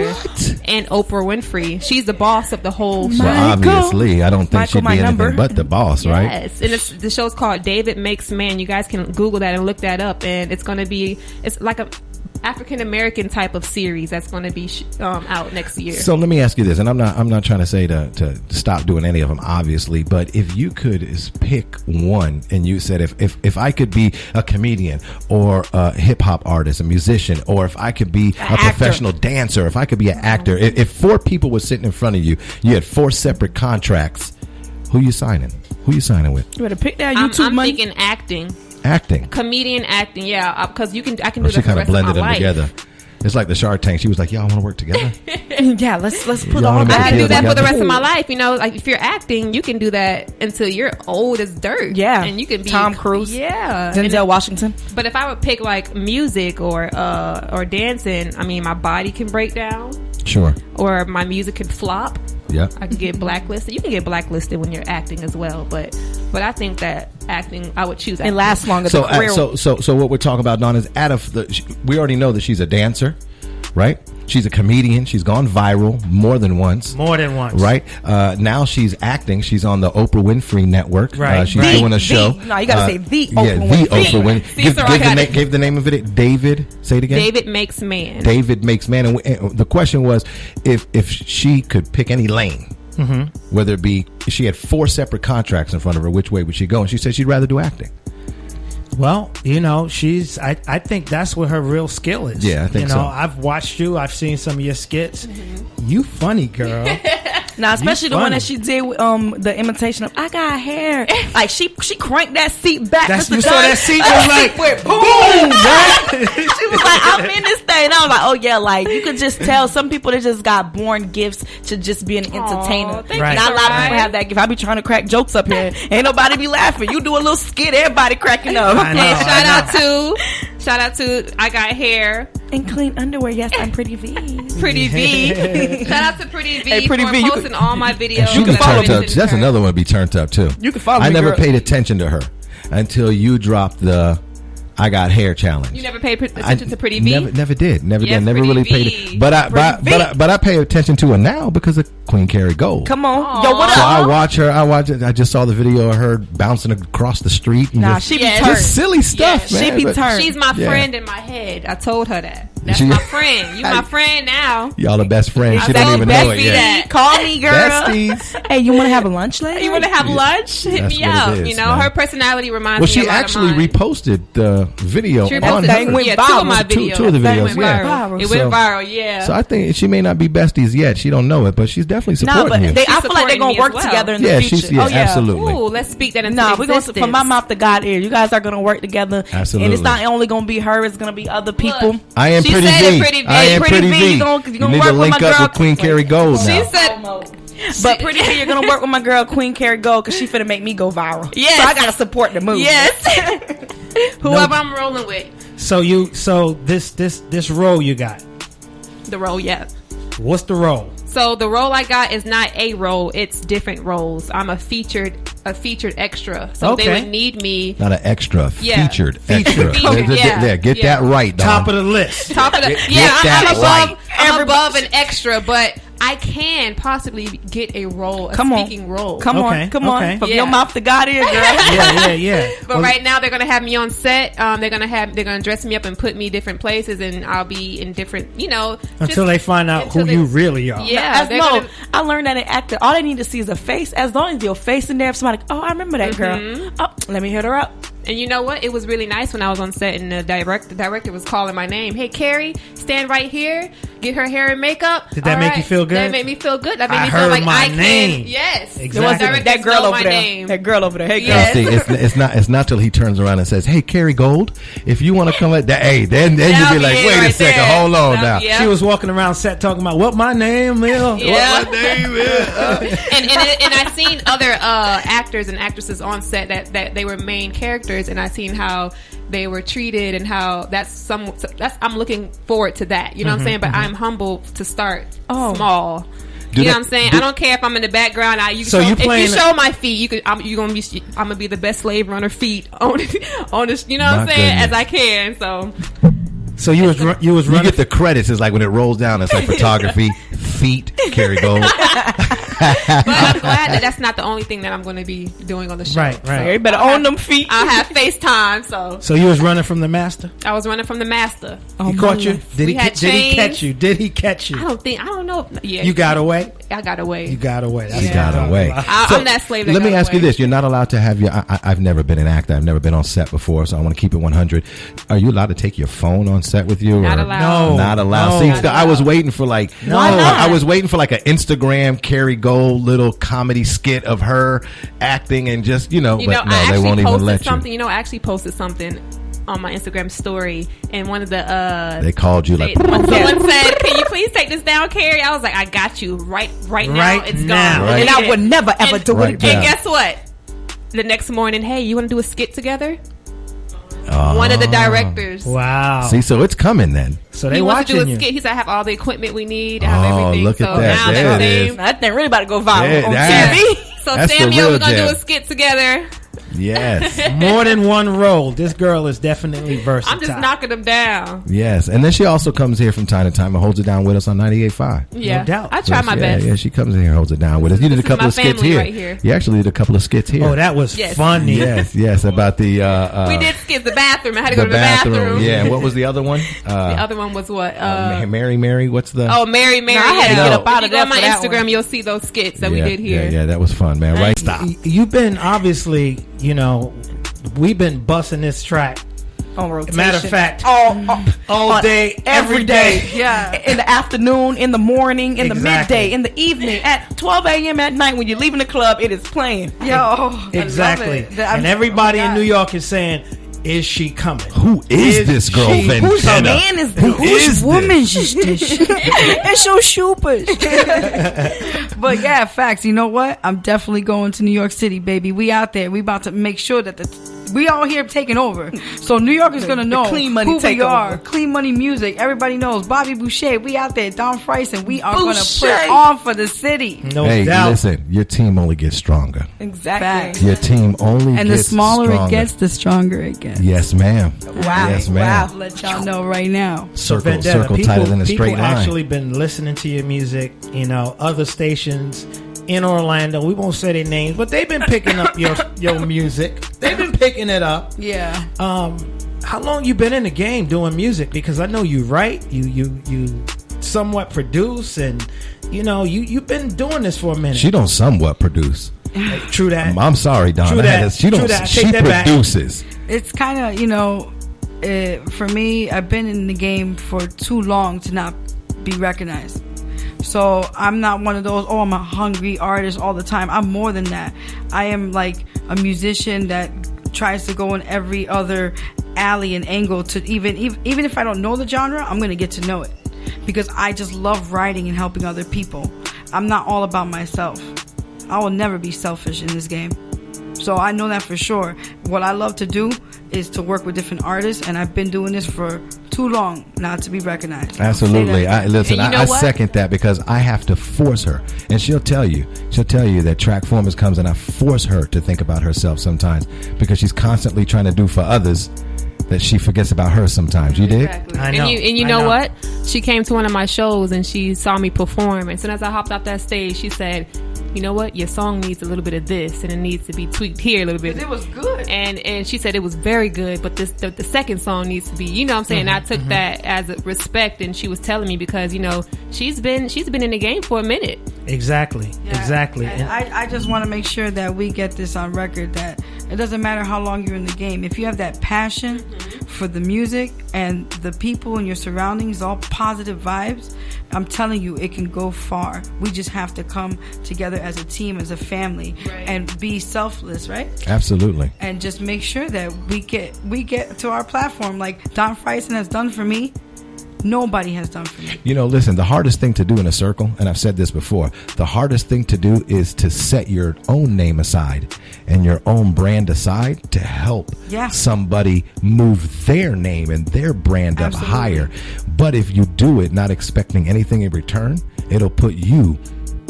and Oprah Winfrey. She's the boss of the whole show. Well, obviously, I don't think Michael, she'd my be anything number. but the boss, right? Yes, and the show's called David Makes Man. You guys can Google that and look that up, and it's going to be like a African American type of series that's going to be out next year. So let me ask you this, and I'm not trying to say to stop doing any of them, obviously, but if you could pick one, and you said if I could be a comedian or a hip hop artist, a musician, or if I could be a professional dancer, if I could be an actor, if 4 people were sitting in front of you, you had 4 separate contracts, who you signing? Who you signing with? You better pick that YouTube I'm money. thinking acting. Acting. Comedian acting, yeah, because I can do that for She the kind of rest of blended my them life. together. It's like the Shark Tank. She was like, "Y'all want to work together?" Yeah, let's put Y'all all wanna make that. I can do that for the together? rest of my life. You know, like if you're acting, you can do that until you're old as dirt. Yeah. and you can be Tom Cruise. Yeah, Denzel Washington. But if I would pick like music or dancing, I mean, my body can break down, Sure. or my music can flop. Yeah. I can get blacklisted. You can get blacklisted when you're acting as well, but I think that acting, I would choose acting. It lasts longer So, than career. so what we're talking about, Dawn, is out of we already know that she's a dancer, right? She's a comedian. She's gone viral more than once. Right? Now she's acting. She's on the Oprah Winfrey Network. Right. She's doing a show. No, you gotta say the Oprah Yeah, the Winfrey. Oprah Winfrey. See, so I got it. Give the name of it. David. Say it again. David Makes Man. David Makes Man. And the question was, if she could pick any lane, whether it be, she had 4 separate contracts in front of her, which way would she go? And she said she'd rather do acting. Well, you know, I think that's what her real skill is. Yeah, I think so. so. I've watched you. I've seen some of your skits. You funny, girl. Now, especially the funny. one that she did with the imitation of "I Got Hair." Like she cranked that seat back. That's, Mr. you saw Dunn. that seat was like, went boom, right? She was like, "I'm in this thing." And I was like, "Oh yeah!" Like you could just tell some people that just got born gifts to just be an entertainer. Right. Not a lot of people have that gift. I be trying to crack jokes up here, ain't nobody be laughing. You do a little skit, everybody cracking up. I know, And I shout out to I Got Hair. And clean underwear. Yes, I'm Pretty V. Pretty V. Shout out to Pretty V Hey, Pretty for V, you posting all my videos. And she be that I've turned been up. sending That's her. another one to be turned up too. You can follow I me, never girl. paid attention to her until you dropped the "I Got Hair" challenge. You never paid attention to Pretty V? Never did. Never Yes, did. Never Pretty really V. paid it. But I pay attention to her now because of Queen Keri Gold. Come on, yo, what So up? I watch her. I just saw the video of her bouncing across the street. And Nah, just, she be Yes. turned. just silly stuff, Yes. man. She be But turned. She's my Yeah. friend in my head. I told her that. That's She- my friend. You my friend now. Y'all are best friends. She I don't told even know it Bessie yet. that. Call me, girl. Besties. Hey, you want to have a lunch later? You want to have lunch? Hit That's me what it out. is, You know, man. her personality reminds Well, me she a lot actually of mine. reposted the video She on reposted her. Thing went two of my viral. videos. Two of the That videos, went yeah. viral. It So- went viral, yeah. So I think she may not be besties yet. She don't know it, but she's definitely No, supporting but you. I feel like supporting they're gonna me work as well. together in the Yeah, future. she's- yeah, oh yeah, absolutely. Ooh, let's speak that into Nah, we're gonna existence. from my mouth to God ear. You guys are gonna work together. Absolutely. And it's not only gonna be her. It's gonna be other people. Look, I am She Pretty said it, V. Pretty V. I am Pretty Pretty V, V. you gonna You work need to with link my up girl. with Queen Keri Gold She now. said, But Pretty V, you're gonna work with my girl Queen Keri Gold because she finna make me go viral. Yes. So I gotta support the move. yes. Whoever I'm rolling with. So this role you got. The role, yeah. What's the role? So the role I got is not a role; it's different roles. I'm a featured extra. So Okay. they would need me Not an extra, Yeah. featured Featured, extra. yeah. Get Yeah. that right, Dom. Top of the list. top of the. Get Yeah, that I'm above. right. I'm above an extra, but I can possibly get a role, a Come on. speaking role. Come Okay, on, come okay. on. From Yeah. your mouth to God ear, girl. Yeah. But Well, right now they're gonna have me on set. They're gonna dress me up and put me different places, and I'll be in different, until they find out who until you they- really are. Yeah, As they're no, gonna- I learned that in acting. All they need to see is a face. As long as your face in there, if somebody, oh, I remember that girl. Oh, let me hit her up. And you know what? It was really nice when I was on set and the director was calling my name. Hey, Keri, stand right here. Get her hair and makeup. Did that All make you feel good? That made me feel good. That made I me feel heard like my I name. can. Yes. Exactly. The That directors That girl know over my there. name. That girl over there. Hey, girl. Yes. See, it's not till he turns around and says, "Hey, Keri Gold, if you want to come at that, hey, then you That'll be like, it wait a right second, there. hold on now." That'll- yeah. She was walking around set talking about what my name is. Yeah. What my name is? and I've seen other actors and actresses on set that they were main characters, and I've seen how they were treated and how I'm looking forward to that. You know what I'm saying? But I'm humble to start small. You know what I'm saying? I don't care if I'm in the background. If you show my feet, I'm gonna be the best slave runner feet on this. You know what I'm saying? As I can. So you was running. You get the credits. It's like when it rolls down. It's like photography, feet, Keri Gold. But I'm glad that's not the only thing that I'm going to be doing on the show. Right. So you better own them feet. I'll have FaceTime. So you was running from the master? I was running from the master. He caught you? Did he catch you? Did he catch you? I don't know. Yeah. You got away? I got away. You got away. You got away. I'm that slave that Let me ask away. you this. You're not allowed to have your... I've never been an actor. I've never been on set before, so I want to keep it 100. Are you allowed to take your phone on set with you? Not allowed. No. Not allowed. No. See, I was waiting for like... No. Why not? I was waiting for like an Instagram Keri Gold little comedy skit of her acting and just, but no, they won't even let you. I actually posted something on my Instagram story, and one of the they called you like someone said, "Can you please take this down, Keri?" I was like, "I got you right now. It's gone." Right. And I would never ever do it again. And guess what? The next morning, hey, you want to do a skit together? One of the directors. Wow. See, so it's coming then. So they he wants watching to do a you. skit. He said, "I have all the equipment we need. I have everything." Look at so that. now There it is. That thing really about to go viral on that- TV. So That's the Samuel, real we're gonna gem. do a skit together. Yes. More than one role. This girl is definitely versatile. I'm just knocking them down. Yes. And then she also comes here from time to time and holds it down with us on 98.5. Yeah, No doubt. I try my best. Yeah, she comes in here and holds it down with us. You did a couple of skits here. Right here. You actually did a couple of skits here. Oh, that was funny. Yes, about the... we did skits. The bathroom. I had to go to the bathroom. Yeah, and what was the other one? The other one was what? Mary, what's the... Oh, Mary. No, I had to get up out of If you go there on my for that Instagram, one. you'll see those skits that we did here. Yeah, that was fun, man. Right? Stop. You've been obviously, we've been busting this track. On rotation. Matter of fact, all day, every day. Yeah. In the afternoon, in the morning, in the Exactly. midday, in the evening, at 12 a.m. at night when you're leaving the club, it is playing. Exactly. I love it. And everybody in New York is saying, is she coming? Who is this girl, Vendetta? Whose man is this? Whose woman is this? It's so super. But yeah, facts. You know what? I'm definitely going to New York City, baby. We out there. We about to make sure that we all here taking over. So New York is going to know clean money who we takeover. are. Clean money music. Everybody knows. Bobby Booshay. We out there. Don Friesen. We are going to Booshay. put on for the city. No Hey, doubt. listen, your team only gets stronger. Exactly. Your team only And the gets smaller stronger. it gets, the stronger it gets. Yes, ma'am. Wow. Yes, ma'am. Wow. Let y'all know right now. Circle Vendetta, tighter than a straight people line. actually been listening to your music, other stations in Orlando. We won't say their names, but they've been picking up your music. They've been picking it up. Yeah. How long you been in the game doing music? Because I know you write, you somewhat produce, and you've been doing this for a minute. She don't somewhat produce. True that. I'm sorry, Don. True that. She don't. True that. She Take that back. produces. It's kind of, for me, I've been in the game for too long to not be recognized. So I'm not one of those, I'm a hungry artist all the time. I'm more than that. I am like a musician that tries to go in every other alley and angle to even if I don't know the genre, I'm going to get to know it. Because I just love writing and helping other people. I'm not all about myself. I will never be selfish in this game. So I know that for sure. What I love to do is to work with different artists, and I've been doing this for too long not to be recognized. Absolutely. Listen, I what? second that because I have to force her. And she'll tell you that Track Formers comes and I force her to think about herself sometimes because she's constantly trying to do for others that she forgets about her sometimes. You dig? Exactly. I know. And you I know know. what? She came to one of my shows and she saw me perform. And as soon as I hopped off that stage, she said, "You know what? Your song needs a little bit of this, and it needs to be tweaked here a little bit." It was good. And she said it was very good, but the second song needs to be. You know what I'm saying? I took that as a respect, and she was telling me because she's been in the game for a minute. Exactly. Yeah. Exactly. And I just want to make sure that we get this on record that it doesn't matter how long you're in the game. If you have that passion for the music and the people and your surroundings, all positive vibes, I'm telling you, it can go far. We just have to come together as a team, as a family, and be selfless, right? Absolutely. And just make sure that we get to our platform like Don Friesen has done for me. Nobody has done for me. Listen, the hardest thing to do in a circle, and I've said this before, the hardest thing to do is to set your own name aside and your own brand aside to help somebody move their name and their brand up higher. But if you do it not expecting anything in return, it'll put you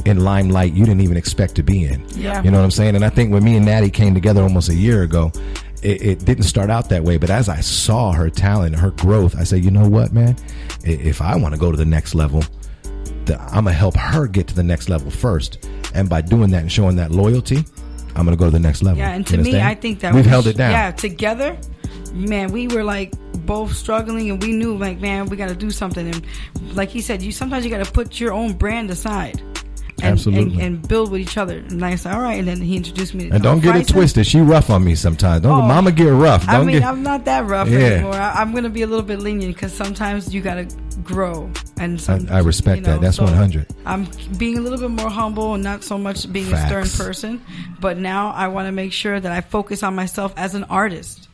in limelight you didn't even expect to be in. Yeah. You know what I'm saying? And I think when me and Naty came together almost a year ago, it didn't start out that way. But as I saw her talent, her growth, I said, you know what, man? If I want to go to the next level, I'm going to help her get to the next level first. And by doing that and showing that loyalty, I'm going to go to the next level. Yeah, and to me, I think that we've held it down. Yeah, together, man, we were like both struggling, and we knew, like, man, we got to do something. And like he said, sometimes you got to put your own brand aside. Absolutely. And build with each other. And I said, all right. And then he introduced me to And don't get it twisted. She rough on me sometimes. Mama get rough. I'm not that rough anymore. I'm going to be a little bit lenient because sometimes you got to grow. And I respect that. That's 100. I'm being a little bit more humble and not so much being a stern person. But now I want to make sure that I focus on myself as an artist.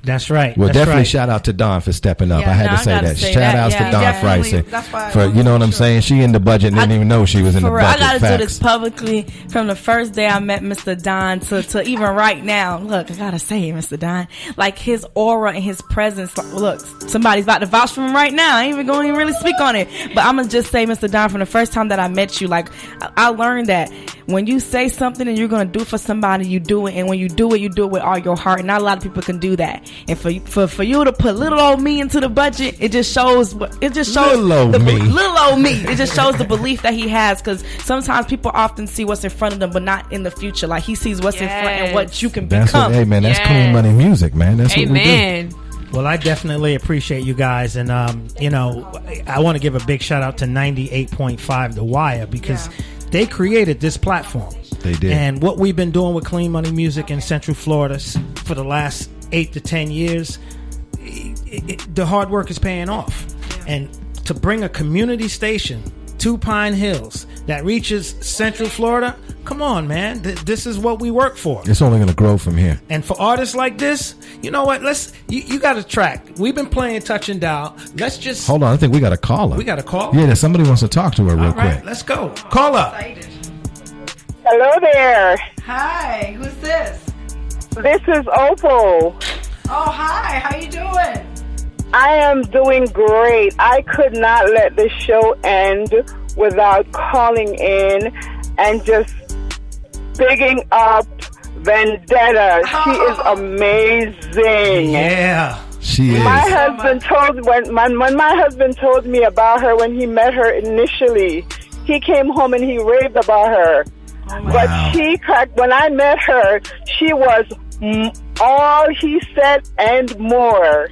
That's right. Well, that's definitely right. shout out to Dawn for stepping up. Yeah, I had to say that. Shout outs to Dawn Freisen. For, you know what I'm saying? She in the budget and didn't even know she was in the budget. I got to do this publicly from the first day I met Mr. Don to even right now. Look, I got to say, Mr. Don, like his aura and his presence. Look, somebody's about to vouch for him right now. I ain't even going to really speak on it. But I'm going to just say, Mr. Don, from the first time that I met you, like I learned that when you say something and you're going to do for somebody, you do it. And when you do it with all your heart. And not a lot of people can do that. And for you to put little old me into the budget, it just shows little old me. It just shows the belief that he has, because sometimes people often see what's in front of them, but not in the future. Like he sees what's in front and what you can become. Hey man, that's clean money music, man. That's what we do. Well, I definitely appreciate you guys, and you know, I want to give a big shout out to 98.5 The Wire, because they created this platform. They did. And what we've been doing with Clean Money Music in Central Florida for the last 8 to 10 years, the hard work is paying off. And to bring a community station to Pine Hills that reaches Central Florida, come on, man. This is what we work for. It's only going to grow from here. And for artists like this, you know what? You got a track. We've been playing Touch and Dial. Let's just hold on. I think we got a caller. We got a caller. Yeah, somebody wants to talk to her real quick. Let's go. Call up. Hello there. Hi. Who's this? This is Opal. Oh, hi. How you doing? I am doing great. I could not let this show end without calling in and just bigging up Vendetta. She is amazing. Yeah, she is. My husband told when my husband told me about her when he met her initially. He came home and he raved about her. But she cracked. When I met her, she was all he said and more.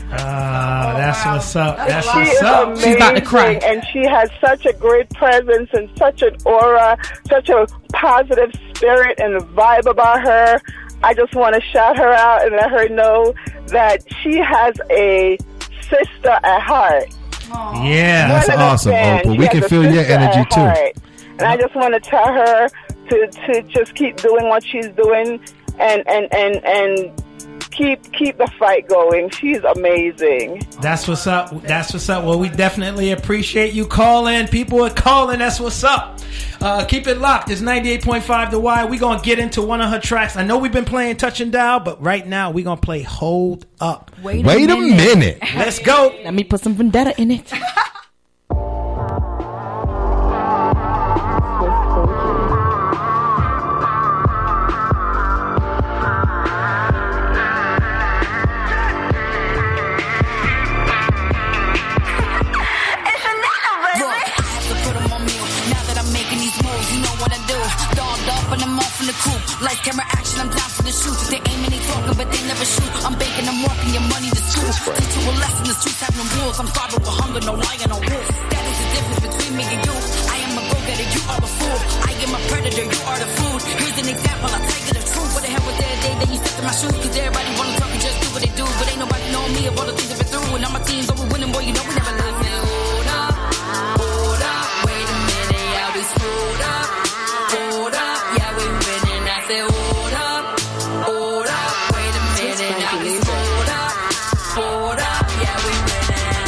That's what's up. That's she what's is up. amazing, she's about to cry. and she has such a great presence and such an aura, such a positive spirit and vibe about her. I just want to shout her out and let her know that she has a sister at heart. Yeah, that's awesome, Opal. We can feel your energy too. And I just want to tell her to just keep doing what she's doing and keep the fight going. She's amazing. That's what's up. That's what's up. Well, we definitely appreciate you calling. People are calling. That's what's up. Keep it locked. It's 98.5 The Wire. We're going to get into one of her tracks. I know we've been playing Touch and Dial, but right now we're going to play Hold Up. Wait a minute. Let's go. Let me put some Vendetta in it. Lights, camera, action, I'm down for the shoot. They aiming, they talking, but they never shoot. I'm baking, I'm walking your money to school. Teach you a lesson, the streets have no rules. I'm starving with hunger, no lion, no wolf. That is the difference between me and you. I am a go-getter, you are a fool. I am a predator, you are the food. Here's an example, I'll tell you the truth. What the hell was there a day that you stepped in my shoes? Cause everybody wanna talk and just do what they do. But ain't nobody know me of all the things I've been through. And all my teams over winning, boy, you know we never lose. Hold up, wait a minute, yeah, we screwed up. Hold up, yeah, we winning. I said, hold up, wait a minute, now we hold up, yeah, we winning.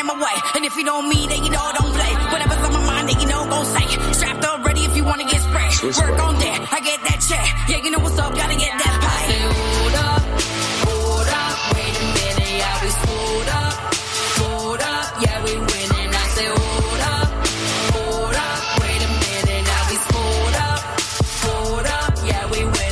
in my way. And if you know me, then you know don't play. Whatever's on my mind, then you know gon' say. Strapped up ready if you wanna get sprayed. Work on that, I get that check. Yeah, you know what's up, gotta get that pie. Say, hold up, wait a minute, yeah, we hold up, yeah, we winning. I say, hold up, wait a minute, now we hold up, yeah, we winning.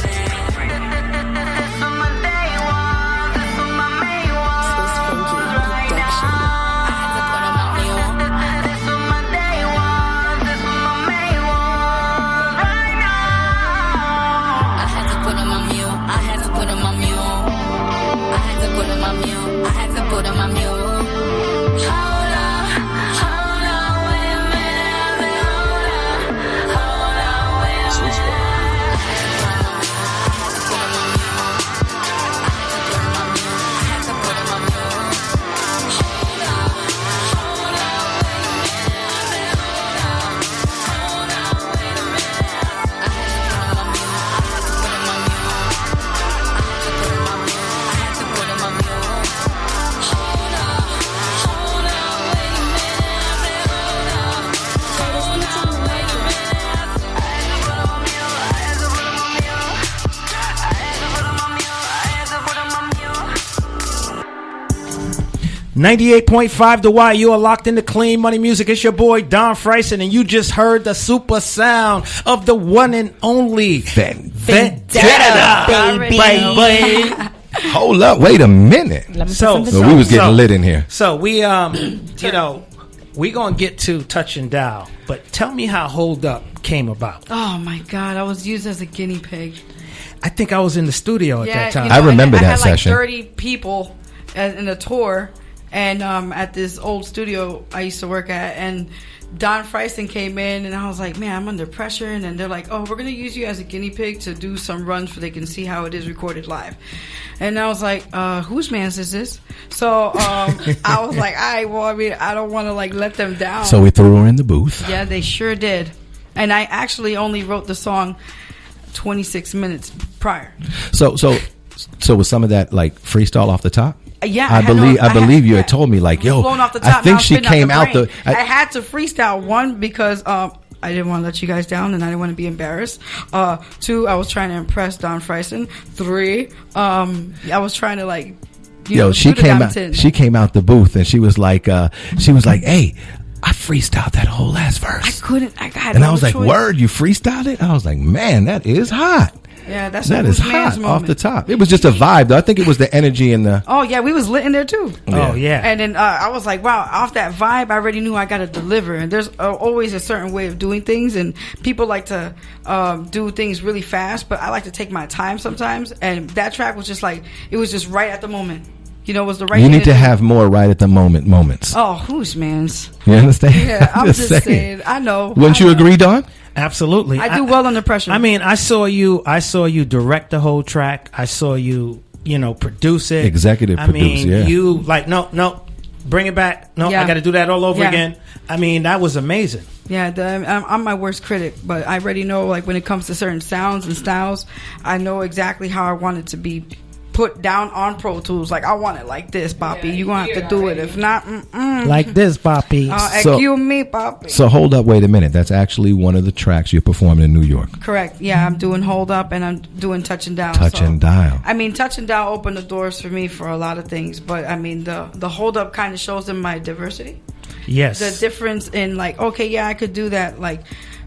.5 The Y. You are locked into Clean Money Music. It's your boy Don Frison, and you just heard the super sound of the one and only Vendeta, baby. Hold up, wait a minute. So we was getting lit in here. So we, you know, we gonna get to Touch and Dial, but tell me how Hold Up came about. Oh my God, I was used as a guinea pig. I think I was in the studio at that time. You know, I remember that I had session. Like 30 people in a tour. And at this old studio I used to work at, and Don Frison came in, and I was like, man, I'm under pressure. And then they're like, oh, we're going to use you as a guinea pig to do some runs so they can see how it is recorded live. And I was like, whose man's is this? So I was like, all right, well, I mean, I don't want to like let them down. So we threw her in the booth. Yeah, they sure did. And I actually only wrote the song 26 minutes prior. So was some of that like freestyle off the top? Yeah, I believe you had told me like, yo, off the top, I think she came out the. I had to freestyle, one because I didn't want to let you guys down, and I didn't want to be embarrassed. 2, I was trying to impress Don Frison. 3, I was trying to like, she came out. She came out the booth, and she was like, hey, I freestyled that whole last verse. I couldn't. And I was like, word, you freestyled it? I was like, man, that is hot. Yeah, that is hot off the top. It was just a vibe, though. I think it was the energy and the. Oh yeah, we was lit in there too. Oh yeah. And then I was like, wow, off that vibe, I already knew I got to deliver. And there's always a certain way of doing things, and people like to do things really fast, but I like to take my time sometimes. And that track was just like, it was just right at the moment. You know, it was the right. You need to have more right at the moments. Oh, whose man's? You understand? Yeah, I'm just saying. I know. Wouldn't you agree, Don? Absolutely. I do well under pressure. I mean, I saw you direct the whole track. I saw you, produce it. Executive produce, yeah. You like, no, bring it back. No, I got to do that all over again. I mean, that was amazing. Yeah, I'm my worst critic, but I already know, like, when it comes to certain sounds and styles, I know exactly how I want it to be put down on Pro Tools. Like, I want it like this, Poppy. You're going to have to do it. If not, like this, Poppy. Excuse me, Poppy. So hold up, wait a minute. That's actually one of the tracks you're performing in New York. Correct. Yeah, I'm doing Hold Up, and I'm doing Touch and Dial. Touch and Dial. I mean, Touch and Dial opened the doors for me for a lot of things, but I mean, the Hold Up kind of shows them my diversity. Yes. The difference in, like, okay, yeah, I could do that, like,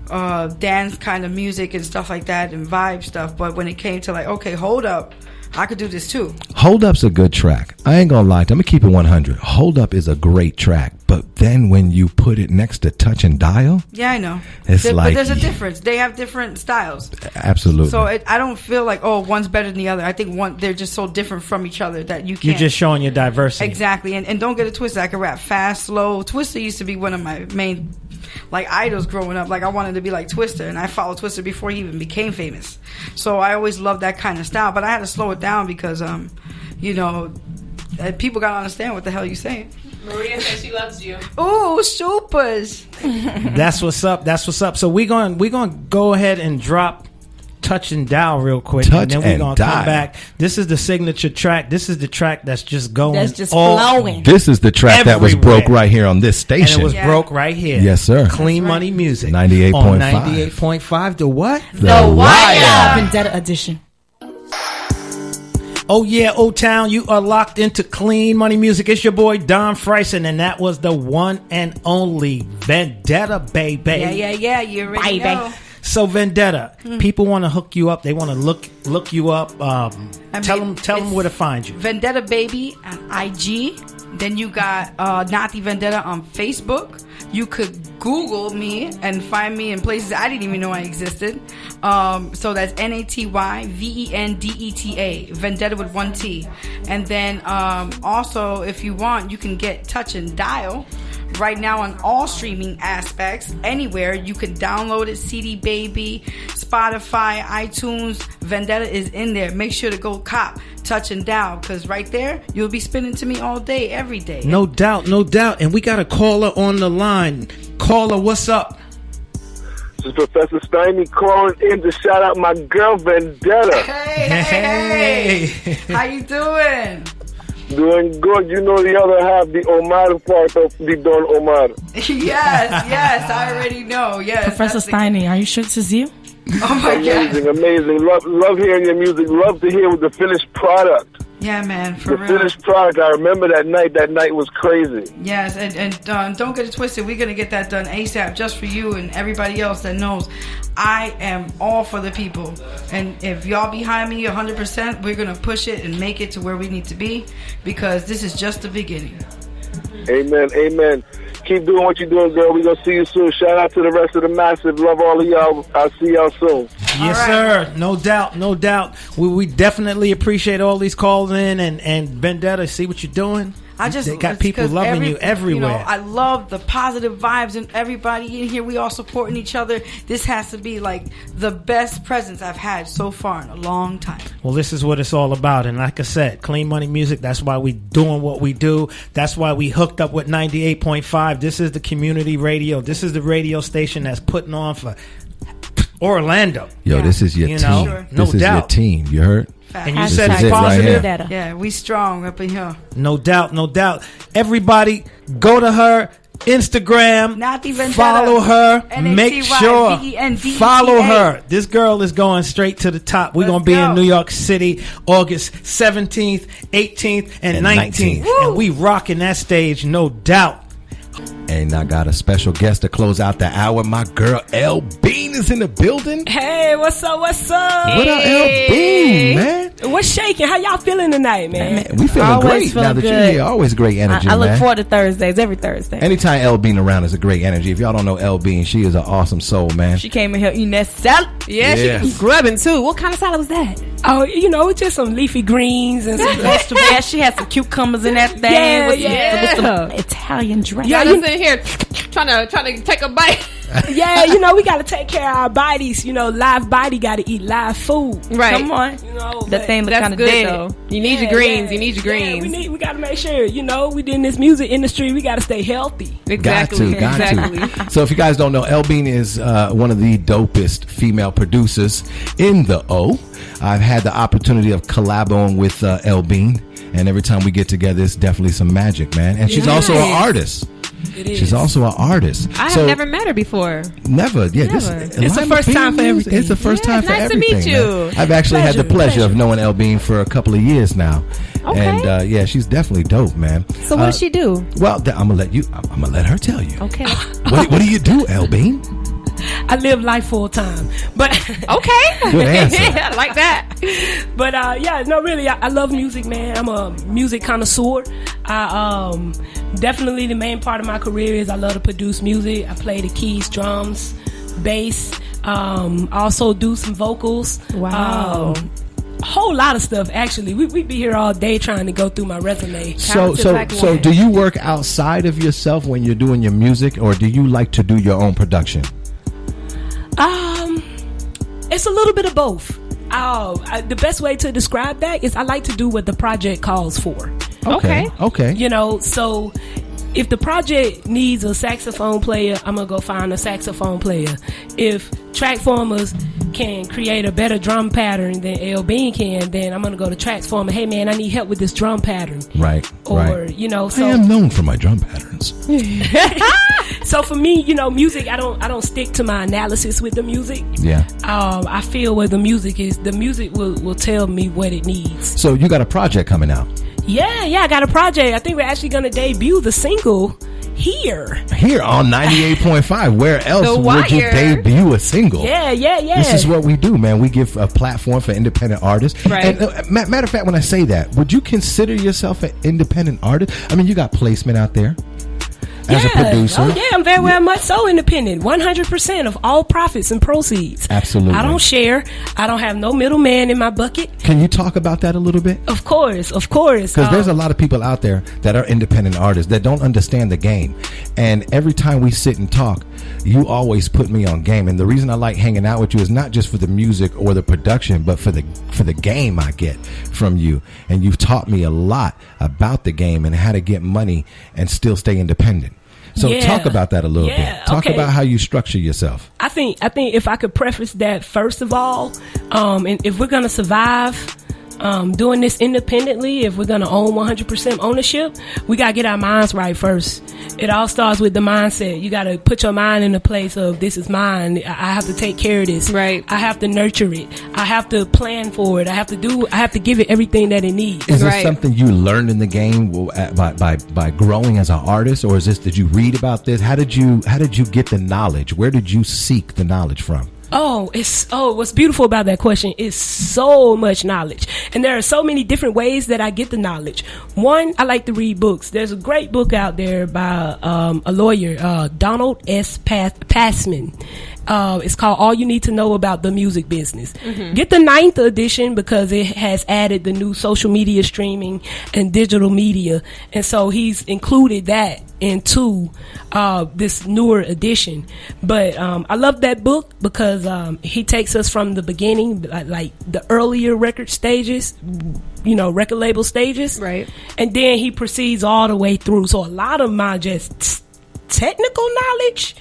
dance kind of music and stuff like that and vibe stuff, but when it came to, like, okay, Hold Up, I could do this too. Hold Up's a good track. I ain't gonna lie to you. I'm gonna keep it 100. Hold Up is a great track, but then when you put it next to Touch and Dial, yeah, I know. But there's a difference. They have different styles. Absolutely. So I don't feel like one's better than the other. I think they're just so different from each other that you can't. You're just showing your diversity. Exactly, and don't get it twisted. I can rap fast, slow. Twista used to be one of my main idols growing up. Like, I wanted to be like Twista, and I followed Twista before he even became famous. So I always loved that kind of style, but I had to slow it down because people gotta understand what the hell you saying. Maria says she loves you. Ooh, supers. That's what's up. So we're gonna go ahead and drop Touch and Dial real quick, Touch and then we're going to come Dial. back. This is the signature track. This is the track that's just going. That's just all flowing. This is the track that was everywhere. broke right here on this And station. it was broke right here. Yes, sir. Clean Money Music. 98.5. On 98.5. The what? The Wire. Vendetta edition. Oh yeah, O-Town, you are locked into Clean Money Music. It's your boy Don Freisen, and that was the one and only Vendetta, baby. Yeah. You already know. So Vendetta, people want to hook you up. They want to look you up. Tell them where to find you. Vendetta Baby on IG. Then you got Naty Vendeta on Facebook. You could Google me and find me in places I didn't even know I existed. So that's NatyVendeta, Vendetta with 1 T. And then also, if you want, you can get Touch and Dial right now on all streaming aspects. Anywhere you can download it, CD Baby, Spotify, iTunes. Vendetta is in there. Make sure to go cop Touch and Dial, because right there you'll be spinning to me all day, every day. No doubt. And we got a caller on the line. Caller, what's up? This is Professor Steiny calling in to shout out my girl Vendetta. Hey. How you doing? Doing good. You know the other half, the Omar part of the Don Omar. yes, I already know. Yes, Professor Steiny, are you sure this is you? Oh my God. Amazing. Love hearing your music. Love to hear the finished product. Yeah, man, for the real. Finished product. I remember that night. That night was crazy. Yes, and don't get it twisted. We're gonna get that done ASAP, just for you and everybody else that knows. I am all for the people, and if y'all behind me 100%, we're gonna push it and make it to where we need to be, because this is just the beginning. Amen. Keep doing what you're doing, girl. We're going to see you soon. Shout out to the rest of the Massive. Love all of y'all. I'll see y'all soon. Yes, sir. No doubt. We definitely appreciate all these calls in, and Vendetta, see what you're doing. They got people loving you everywhere. You know, I love the positive vibes and everybody in here. We all supporting each other. This has to be like the best presence I've had so far in a long time. Well, this is what it's all about. And like I said, Clean Money Music, that's why we doing what we do. That's why we hooked up with 98.5. This is the community radio. This is the radio station that's putting on for Orlando. Yo, this is your team. Sure. No this is doubt. your team. You heard? And you said it's positive. Right yeah, we strong up in here. No doubt. Everybody, go to her Instagram. Naty Vendeta. Follow her. Make sure Vendeta. follow her. This girl is going straight to the top. We're going to be in New York City August 17th, 18th, and 19th. And we rocking that stage, no doubt. And I got a special guest to close out the hour. My girl Lbean is in the building. Hey, what's up? What up, Lbean, man? What's shaking? How y'all feeling tonight, man? We feeling great now that you're here. Always great energy, I look man. forward to Thursdays, every Thursday. Anytime Lbean around is a great energy. If y'all don't know Lbean, she is an awesome soul, man. She came in here eating that salad. Yeah, she was grubbing too. What kind of salad was that? Oh, just some leafy greens and some vegetables. Yeah, she had some cucumbers in that thing. With some Italian dressing. Yeah, I'm sitting here trying to take a bite. Yeah, we got to take care of our bodies. Live body got to eat live food. Right. Come on. That thing looks kind of good dead. though. You need your greens. You need your greens. We got to make sure. We in this music industry. We got to stay healthy. Exactly. Got to. So if you guys don't know, Lbean is one of the dopest female producers in the O. I've had the opportunity of collaborating with Lbean, and every time we get together, it's definitely some magic, man. And she's also an artist. It is. She's also an artist. I have never met her before. Never. Yeah, Never. It's the first time for everything. It's the first time for nice everything. to meet you. Man. I've actually had the pleasure of knowing Lbean for a couple of years now. Okay. And she's definitely dope, man. So what does she do? Well, I'm gonna let her tell you. Okay. What do you do, Lbean? I live life full time, but okay. Good answer. I like that. But really, I love music, man. I'm a music connoisseur. Definitely the main part of my career is I love to produce music. I play the keys, drums, bass. Also do some vocals. Wow. A whole lot of stuff, actually. We be here all day trying to go through my resume. So do you work outside of yourself when you're doing your music, or do you like to do your own production? It's a little bit of both. The best way to describe that is I like to do what the project calls for. Okay. So if the project needs a saxophone player, I'm gonna go find a saxophone player. If track formers can create a better drum pattern than LBean can, then I'm gonna go to Tracks for him. Hey man, I need help with this drum pattern. Right. Or you know, so I am known for my drum patterns. So for me, you know, music, I don't stick to my analysis with the music. Yeah. I feel where the music is. The music will tell me what it needs. So you got a project coming out? Yeah, I got a project. I think we're actually going to debut the single here on 98.5. Where else would you debut a single? Yeah. This is what we do, man. We give a platform for independent artists. Right. And matter of fact, when I say that, would you consider yourself an independent artist? I mean, you got placement out there as a producer. Oh yeah, I'm very much so independent. 100% of all profits and proceeds. Absolutely. I don't share. I don't have no middleman in my bucket. Can you talk about that a little bit? Of course. Because there's a lot of people out there that are independent artists that don't understand the game. And every time we sit and talk, you always put me on game. And the reason I like hanging out with you is not just for the music or the production, but for the game I get from you. And you've taught me a lot about the game and how to get money and still stay independent. So talk about that a little bit. Talk about how you structure yourself. I think if I could preface that first of all, and if we're gonna survive doing this independently, if we're gonna own 100% ownership, we gotta get our minds right first. It all starts with the mindset. You gotta put your mind in a place of, this is mine. I have to take care of this. Right. I have to nurture it. I have to plan for it. I have to give it everything that it needs. Is this something you learned in the game by growing as an artist, or did you read about this? How did you get the knowledge? Where did you seek the knowledge from? What's beautiful about that question is so much knowledge. And there are so many different ways that I get the knowledge. One, I like to read books. There's a great book out there by a lawyer, Donald S. Passman. It's called All You Need to Know About the Music Business. Mm-hmm. Get the 9th edition because it has added the new social media streaming and digital media. And so he's included that into this newer edition. But I love that book because he takes us from the beginning, like the earlier record stages, you know, record label stages. Right. And then he proceeds all the way through. So a lot of my just technical knowledge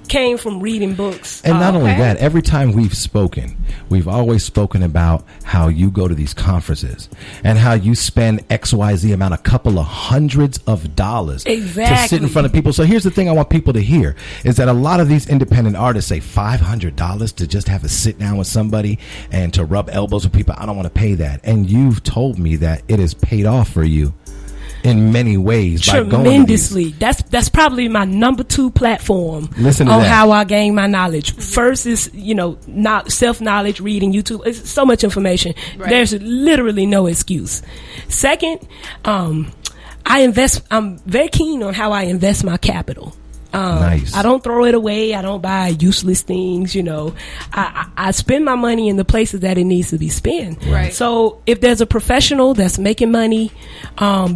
came from reading books. And not only that, every time we've always spoken about how you go to these conferences and how you spend XYZ amount, a couple of hundreds of dollars to sit in front of people. So here's the thing I want people to hear is that a lot of these independent artists say $500 to just have a sit down with somebody and to rub elbows with people. I don't want to pay that. And you've told me that it has paid off for you in many ways. Tremendously. That's probably my number 2 platform on how I gain my knowledge. First is, you know, not self-knowledge, reading YouTube. It's so much information. Right. There's literally no excuse. Second, I'm very keen on how I invest my capital. Nice. I don't throw it away. I don't buy useless things. You know, I spend my money in the places that it needs to be spent. Right. So if there's a professional that's making money,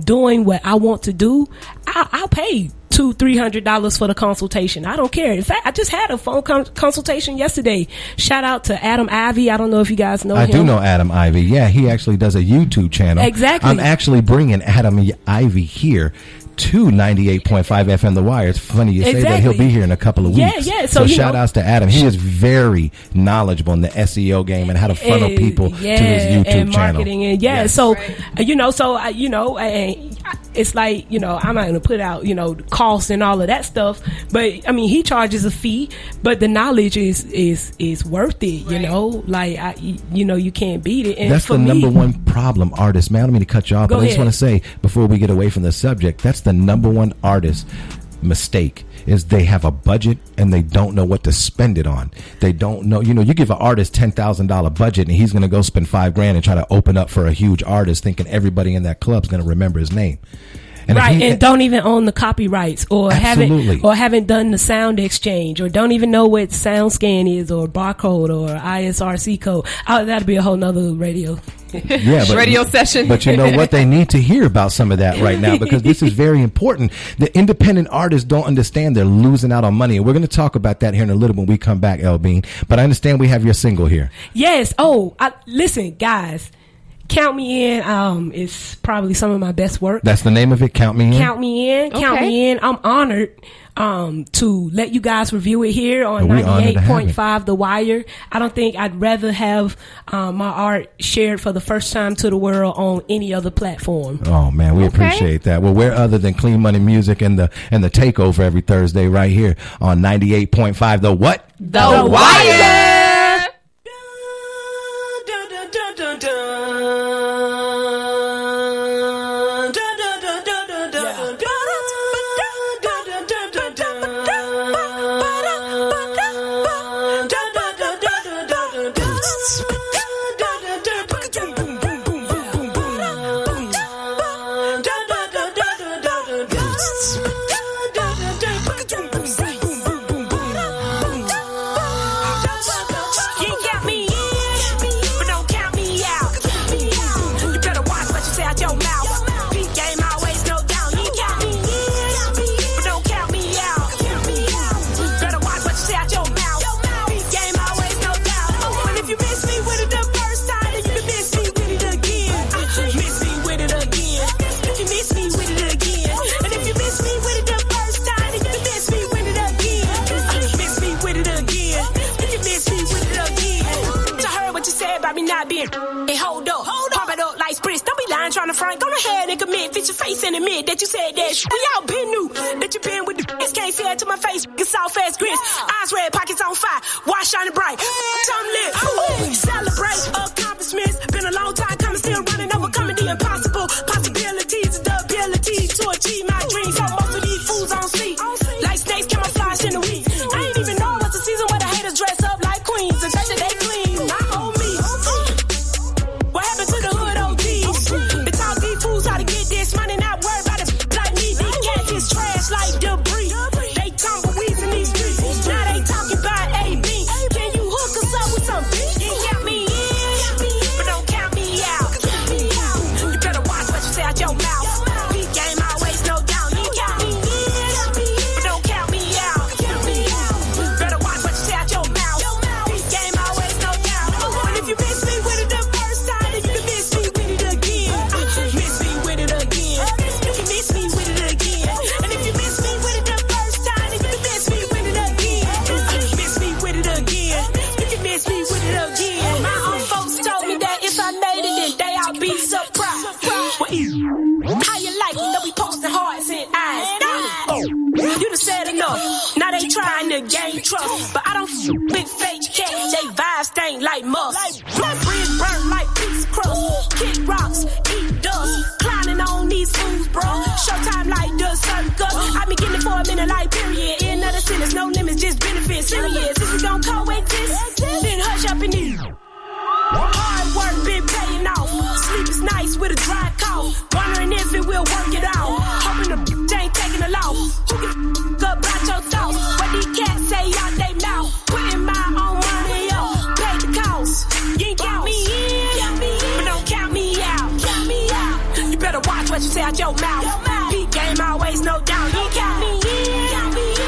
doing what I want to do, I'll pay $200-300 for the consultation. I don't care. In fact, I just had a phone consultation yesterday. Shout out to Adam Ivy. I don't know if you guys know him. I do know Adam Ivy. Yeah, he actually does a YouTube channel. Exactly. I'm actually bringing Adam Ivy here to 98.5 FM The Wire. It's funny you say that. He'll be here in a couple of weeks. Yeah. So shout outs to Adam. He is very knowledgeable in the SEO game and how to funnel people to his YouTube and channel. Marketing and so it's like, you know, I'm not going to put out, you know, costs and all of that stuff, but I mean, he charges a fee, but the knowledge is worth it, you know, like you can't beat it. And that's the number one problem, artists, man. I don't mean to cut you off, but I just want to say before we get away from the subject, that's the number one artist mistake is they have a budget and they don't know what to spend it on. They don't know, you know, you give an artist $10,000 budget and he's going to go spend $5,000 and try to open up for a huge artist thinking everybody in that club's going to remember his name. And and don't even own the copyrights or haven't done the sound exchange or don't even know what SoundScan is or barcode or ISRC code. That'd be a whole nother radio. Radio session. But you know what? They need to hear about some of that right now because this is very important. The independent artists don't understand they're losing out on money. And we're going to talk about that here in a little when we come back, LBean. But I understand we have your single here. Yes. Listen, guys. Count Me In is probably some of my best work. That's the name of it. Count Me In. Count Me In. Count Me In. I'm honored to let you guys review it here on 98.5 The Wire. I don't think I'd rather have my art shared for the first time to the world on any other platform. Oh man, we appreciate that. Well, where other than Clean Money Music and the takeover every Thursday right here on 98.5 The what? The Wire. Trying to front, go ahead and commit. Fix your face and admit that you said that shit. We all been new, that you been with the can't say it to my face. Get soft ass grits, eyes red, pockets on fire, watch shining bright. Tongue lit, celebrate accomplishments. Been a long time coming, still running, overcoming the impossible. Possibilities, the ability to achieve my dreams. So most of these fools on sleep, like snakes camouflage in the weeds. I ain't even know what's the season where the haters dress up like queens and say that they clean. Not on me. What happened to the hood OGs? Fools how to get this money, not worry about it like me. These cats is trash like debris. They tumbleweeds in these streets. Now they talking about AB. Can you hook us up with some beats? You count me in, but don't count me out. You better watch what you say out your mouth. Peak game always no doubt. You count me in, but don't count me out. Better watch what you say out your mouth. Peak game always no doubt. And if you miss me with it the first time, then you can miss me with it again. Miss me with it again. You can miss me with it again. And if you miss me with it the first time, then you can miss me with it again. Miss me with it again. You can miss me with it again. My own folks told me that if I made it, then they all be surprised. How you like it? They'll be posting hearts and eyes. You done said enough. Now they trying to gain trust, but I don't with fake cats. They vibes stain like must. My bridge burn like pizza crust. Kick rocks, eat dust. Climbing on these fools, bro. Showtime like the circus. I been getting it for a minute like period. In other sentence, no limits, just benefits. Serious, if we gon' coexist, then hush up in here. Hard work been paying off. Sleep is nice with a dry cough. Wondering if it will work it out. Hoping the bitch ain't taking a loss. Who can up about your thoughts? What these cats say out they mouth? Putting my own money up. Pay the cost. You ain't count me in, but don't count me out. You better watch what you say out your mouth. Peak game always no doubt. You ain't count me in,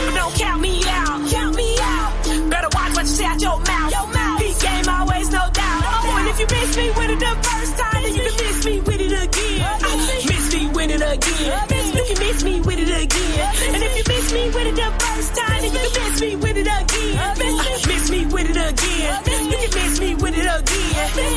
but don't count me out. Better watch what you say out your mouth. Peak game always no doubt. And if you miss me with it the first time, then you can miss me with it again. Miss me with it again. You can miss me with it again. And if you miss me with it the first time, then you can miss me with it again. Miss me with it again. You can miss me with it again.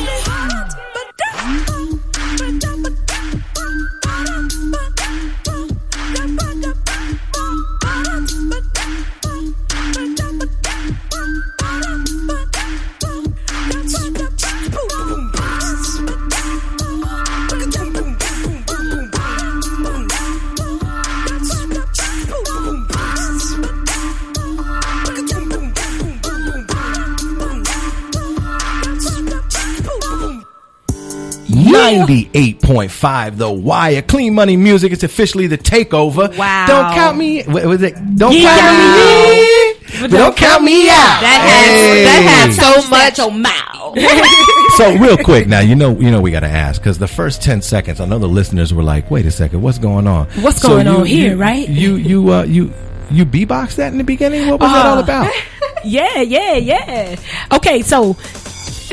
Yeah. 98.5 The Wire. Clean Money Music. It's officially the takeover. Wow. Don't count me. What was it? Don't count me in, but don't count me out. That has so much mouth. So real quick now, you know we got to ask, because the first 10 seconds, I know the listeners were like, wait a second, what's going on? What's going on here, right? You beatboxed that in the beginning? What was that all about? Yeah. Okay, so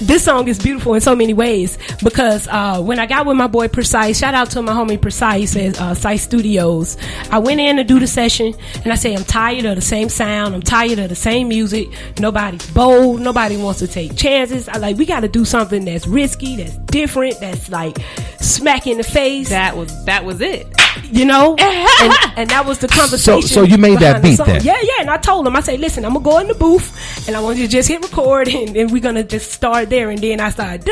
this song is beautiful in so many ways because when I got with my boy Precise, shout out to my homie Precise at Sight Studios, I went in to do the session and I say I'm tired of the same sound, I'm tired of the same music, nobody's bold, nobody wants to take chances. I like, we got to do something that's risky, that's different, that's like smack in the face. That was it. You know, and that was the conversation. So you made that beat then? Yeah. And I told him, I say, listen, I'm gonna go in the booth and I want you to just hit record and we're gonna just start there. And then I started.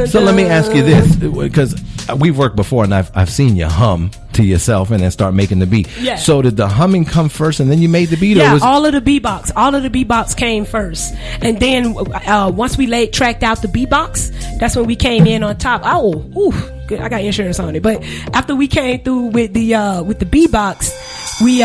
So let me ask you this, because we've worked before and I've seen you hum to yourself and then start making the beat. Yeah. So did the humming come first and then you made the beat? Yeah, or was all of the beatbox came first, and then once we tracked out the beatbox, that's when we came in on top. Good, I got insurance on it. But after we came through with the beatbox, we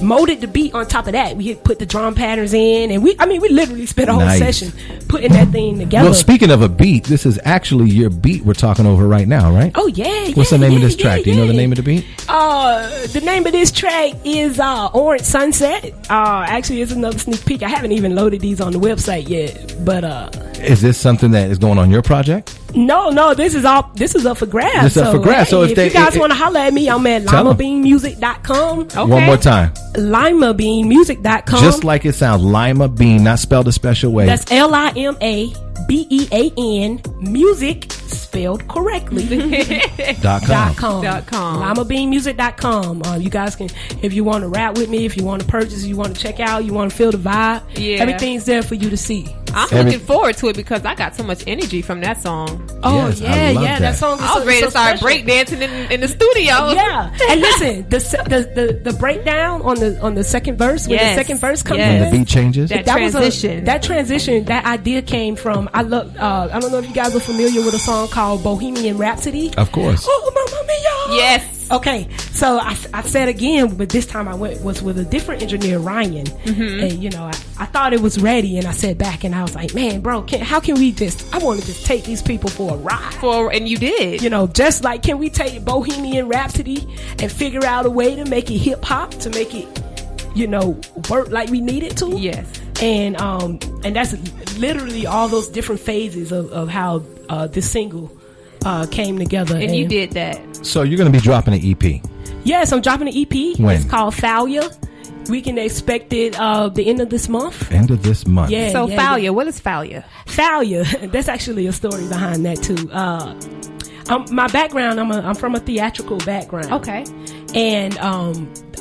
molded the beat on top of that. We put the drum patterns in, and we literally spent a whole session putting that thing together. Well, speaking of a beat, this is actually your beat we're talking over right now, right? Oh yeah. What's the name of this track? Do you know the name of the beat? The name of this track is Orange Sunset. Actually, it's another sneak peek. I haven't even loaded these on the website yet, but is this something that is going on your project? No, this is up for grabs. This is up for grabs. Hey, so if you guys want to holler at me, I'm at limabeanmusic.com. Okay. One more time. limabeanmusic.com. Just like it sounds, Lima Bean, not spelled a special way. That's LIMABEAN music spelled correctly. .com. limabeanmusic.com. You guys can, if you want to rap with me, if you want to purchase, you want to check out, you want to feel the vibe, everything's there for you to see. I'm looking forward to it because I got so much energy from that song. Oh, yes, that song is I was ready to start breakdancing in the studio. Yeah, and listen, the breakdown on the second verse, when the second verse comes in, the beat changes. That transition, that idea came from, I don't know if you guys are familiar with a song called Bohemian Rhapsody. Of course. Oh, Mamma Mia! Yes. Okay, so I said again, but this time I was with a different engineer, Ryan, and I thought it was ready, and I sat back and I was like, man, bro, how can we I want to just take these people for a ride. And you did. Just like, can we take Bohemian Rhapsody and figure out a way to make it hip hop, to make it, work like we need it to? Yes. And that's literally all those different phases of how this single came together. And you did that. So you're going to be dropping an EP? Yes, I'm dropping an EP. When? It's called Failure. We can expect it the end of this month. End of this month. Yeah. So Failure, what is Failure? Failure. That's actually a story behind that too. My background, I'm from a theatrical background. Okay. And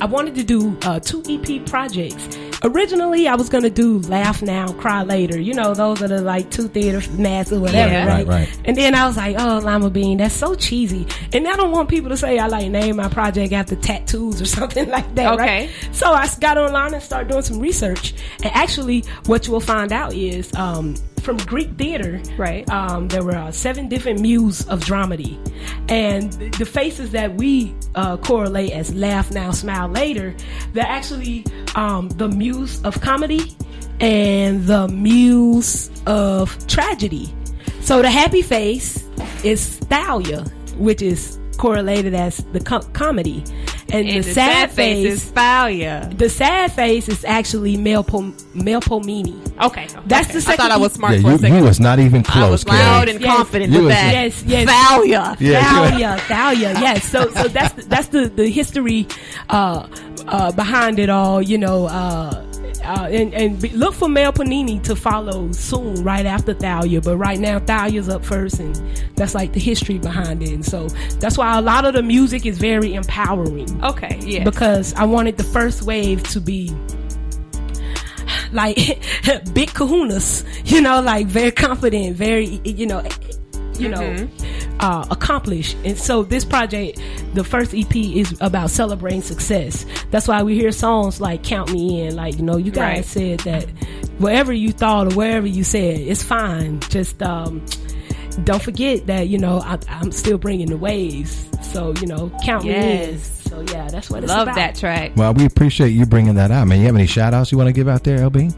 I wanted to do 2 EP projects. Originally, I was going to do Laugh Now, Cry Later. Those are the like 2 theater mats or whatever, right? And then I was like, oh, Lima Bean, that's so cheesy. And I don't want people to say I name my project after tattoos or something like that, right? So I got online and started doing some research. And actually, what you will find out is from Greek theater, right? There were 7 different muses of dramedy. And the faces that we correlate as laugh now, smile later, they're actually the muse of comedy and the muse of tragedy. So the happy face is Stallion, which is correlated as the comedy. And the sad face is Failure. The sad face is actually Melpomene. Okay. That's the second. I thought I was smart for a second. You was not even close. I was loud and confident with that. Yes. Failure. Failure. Yes. So that's the history behind it all. And look for Mel Panini to follow soon, right after Thalia. But right now, Thalia's up first, and that's like the history behind it. And so that's why a lot of the music is very empowering. Okay, yeah. Because I wanted the first wave to be like big kahunas, like very confident, very, accomplished. And so this project, the first EP, is about celebrating success. That's why we hear songs like Count Me In, like, you guys said that whatever you thought or wherever you said, it's fine. Just don't forget that, I'm still bringing the waves. So, count me in. So yeah, that's what it's about. Love that track. Well, we appreciate you bringing that out, man. You have any shout outs you want to give out there, LB?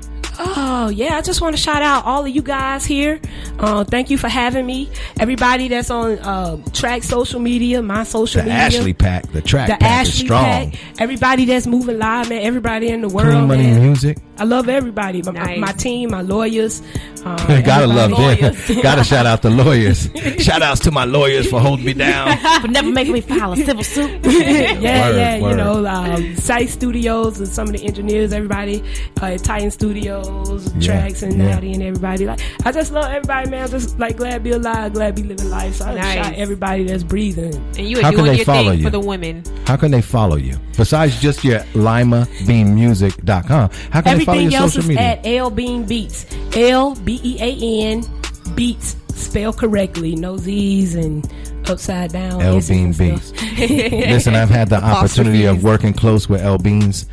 Oh, yeah, I just want to shout out all of you guys here. Thank you for having me. Everybody that's on Track social media, my social media. Ashley Pack, the Track the Pack Ashley is strong. Pack. Everybody that's moving live, man. Everybody in the world, Clean Money man. Music. I love everybody. My team, my lawyers. Gotta love them. Gotta shout out the lawyers. Shout outs to my lawyers for holding me down. For never making me file a civil suit. Word. You know, Site Studios and some of the engineers, everybody, Titan Studios, Tracks and Naty and everybody. Like, I just love everybody, man. I'm just like glad to be alive, glad to be living life. So I shout everybody that's breathing. And you are doing your thing for the women. How can they follow you? Besides just your LbeanMusic.com, how can they follow your social media? Everything else is at LbeanBeats. LBEAN Beats, spelled correctly, no Z's and upside down. LbeanBeats. Listen, I've had the opportunity of working close with LBeans.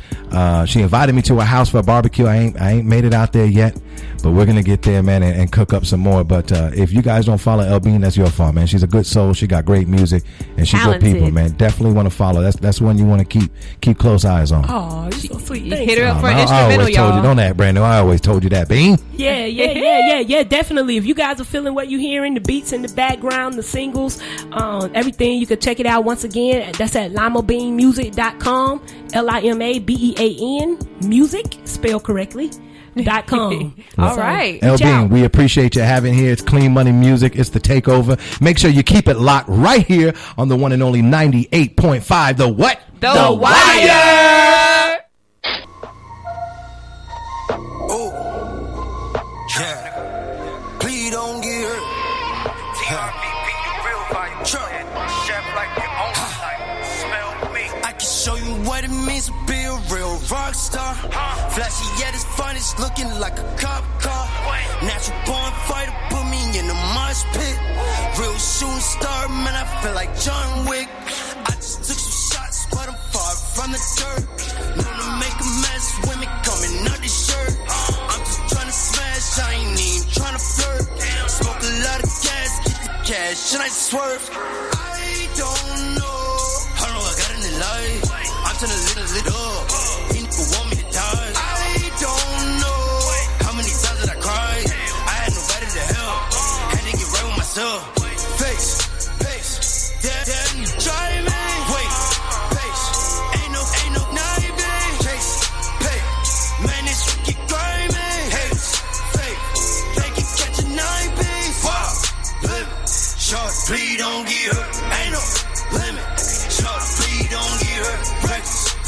She invited me to her house for a barbecue. I ain't made it out there yet, but we're gonna get there, man, and cook up some more. But if you guys don't follow LBean, that's your fault, man. She's a good soul. She got great music, and she's good people, man. Definitely want to follow. That's one you want to keep close eyes on. Oh, you're so sweet. Hit her up for an I instrumental, always told you, don't act brand new. I always told you that, Bean. Yeah, definitely. If you guys are feeling what you're hearing, the beats in the background, the singles, everything, you can check it out once again. That's at LimaBeanMusic.com. LIMABEAN music, spelled correctly. .com. All right. LBean, we appreciate you having here. It's Clean Money Music. It's the takeover. Make sure you keep it locked right here on the one and only 98.5. The what? The Wire. Oh, yeah. Please don't get hurt. Trvp, the real vibe. Chef like your own life. Smell me. I can show you what it means to be a real rock star. Flashy yet it's finest, looking like a cop car. Natural born fighter, put me in the mosh pit. Real shooting star, man, I feel like John Wick. I just took some shots, but I'm far from the dirt. Known to make a mess, women coming out the shirt. I'm just trying to smash, I ain't even trying to flirt. Smoke a lot of gas, get the cash, and I swerve. I don't know how long I got in the light. I'm trying to lit up. He nigga want me to die. I don't know how many times did I cry. I had nobody to help. Had to get right with myself. Pace, yeah, you drive me. Wait, pace, ain't no kniving. Chase, pay, man, this shit get grimy. Hates, fake, they can catch a 9-piece. Wow, live, short, please don't get hurt. Ain't no limit. Short, please don't get hurt.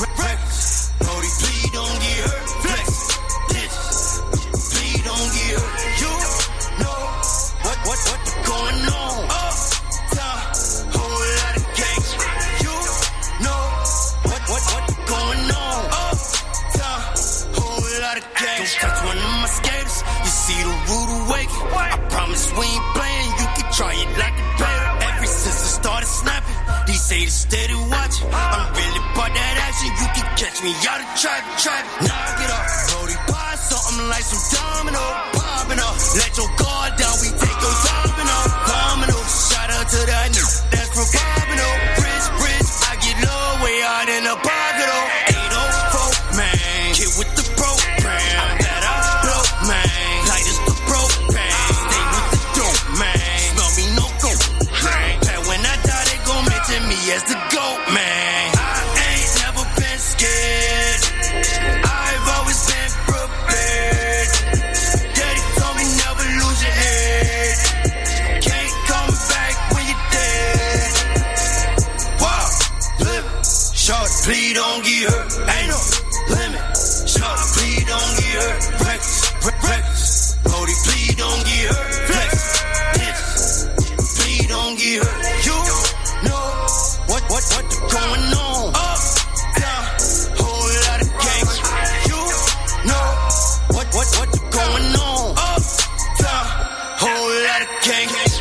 Reckless, Brody, please don't get hurt. Flex, this, please don't get hurt. You know what going on? Uptown, whole lot of gangs. You know what going on? Uptown, whole lot of gangs. Don't touch one of my skaters. You see the rude awakening. I promise we ain't playing. You can try it like a player. Ever since I started snapping, these haters steady watching. I'm really about that action. You can catch me out of traffic. Knock it off. Brody, buy something like some domino. Popping up. Let your guard down. We take your domino. Domino. Shout out to that nigga that's from Poppino. Bridge. I get low way out in the pocket. 804, man. Get with the program. That I blow, man. Light as the propane. Stay with the dope, man. Smell me no go, man. That when I die, they gon' mention me as the GOAT, man. I ain't never been scared. I've always been prepared. Daddy told me never lose your head. Can't come back when you're dead. Wow, live. Short, please don't get hurt. Ain't no limit. Short, please don't get hurt. Reckless. Brody, please don't get hurt. Flex. This. Please don't get hurt. You know what going on? Up, down, whole lot of gangs. You know what going on? Up, down, whole lot of gangs.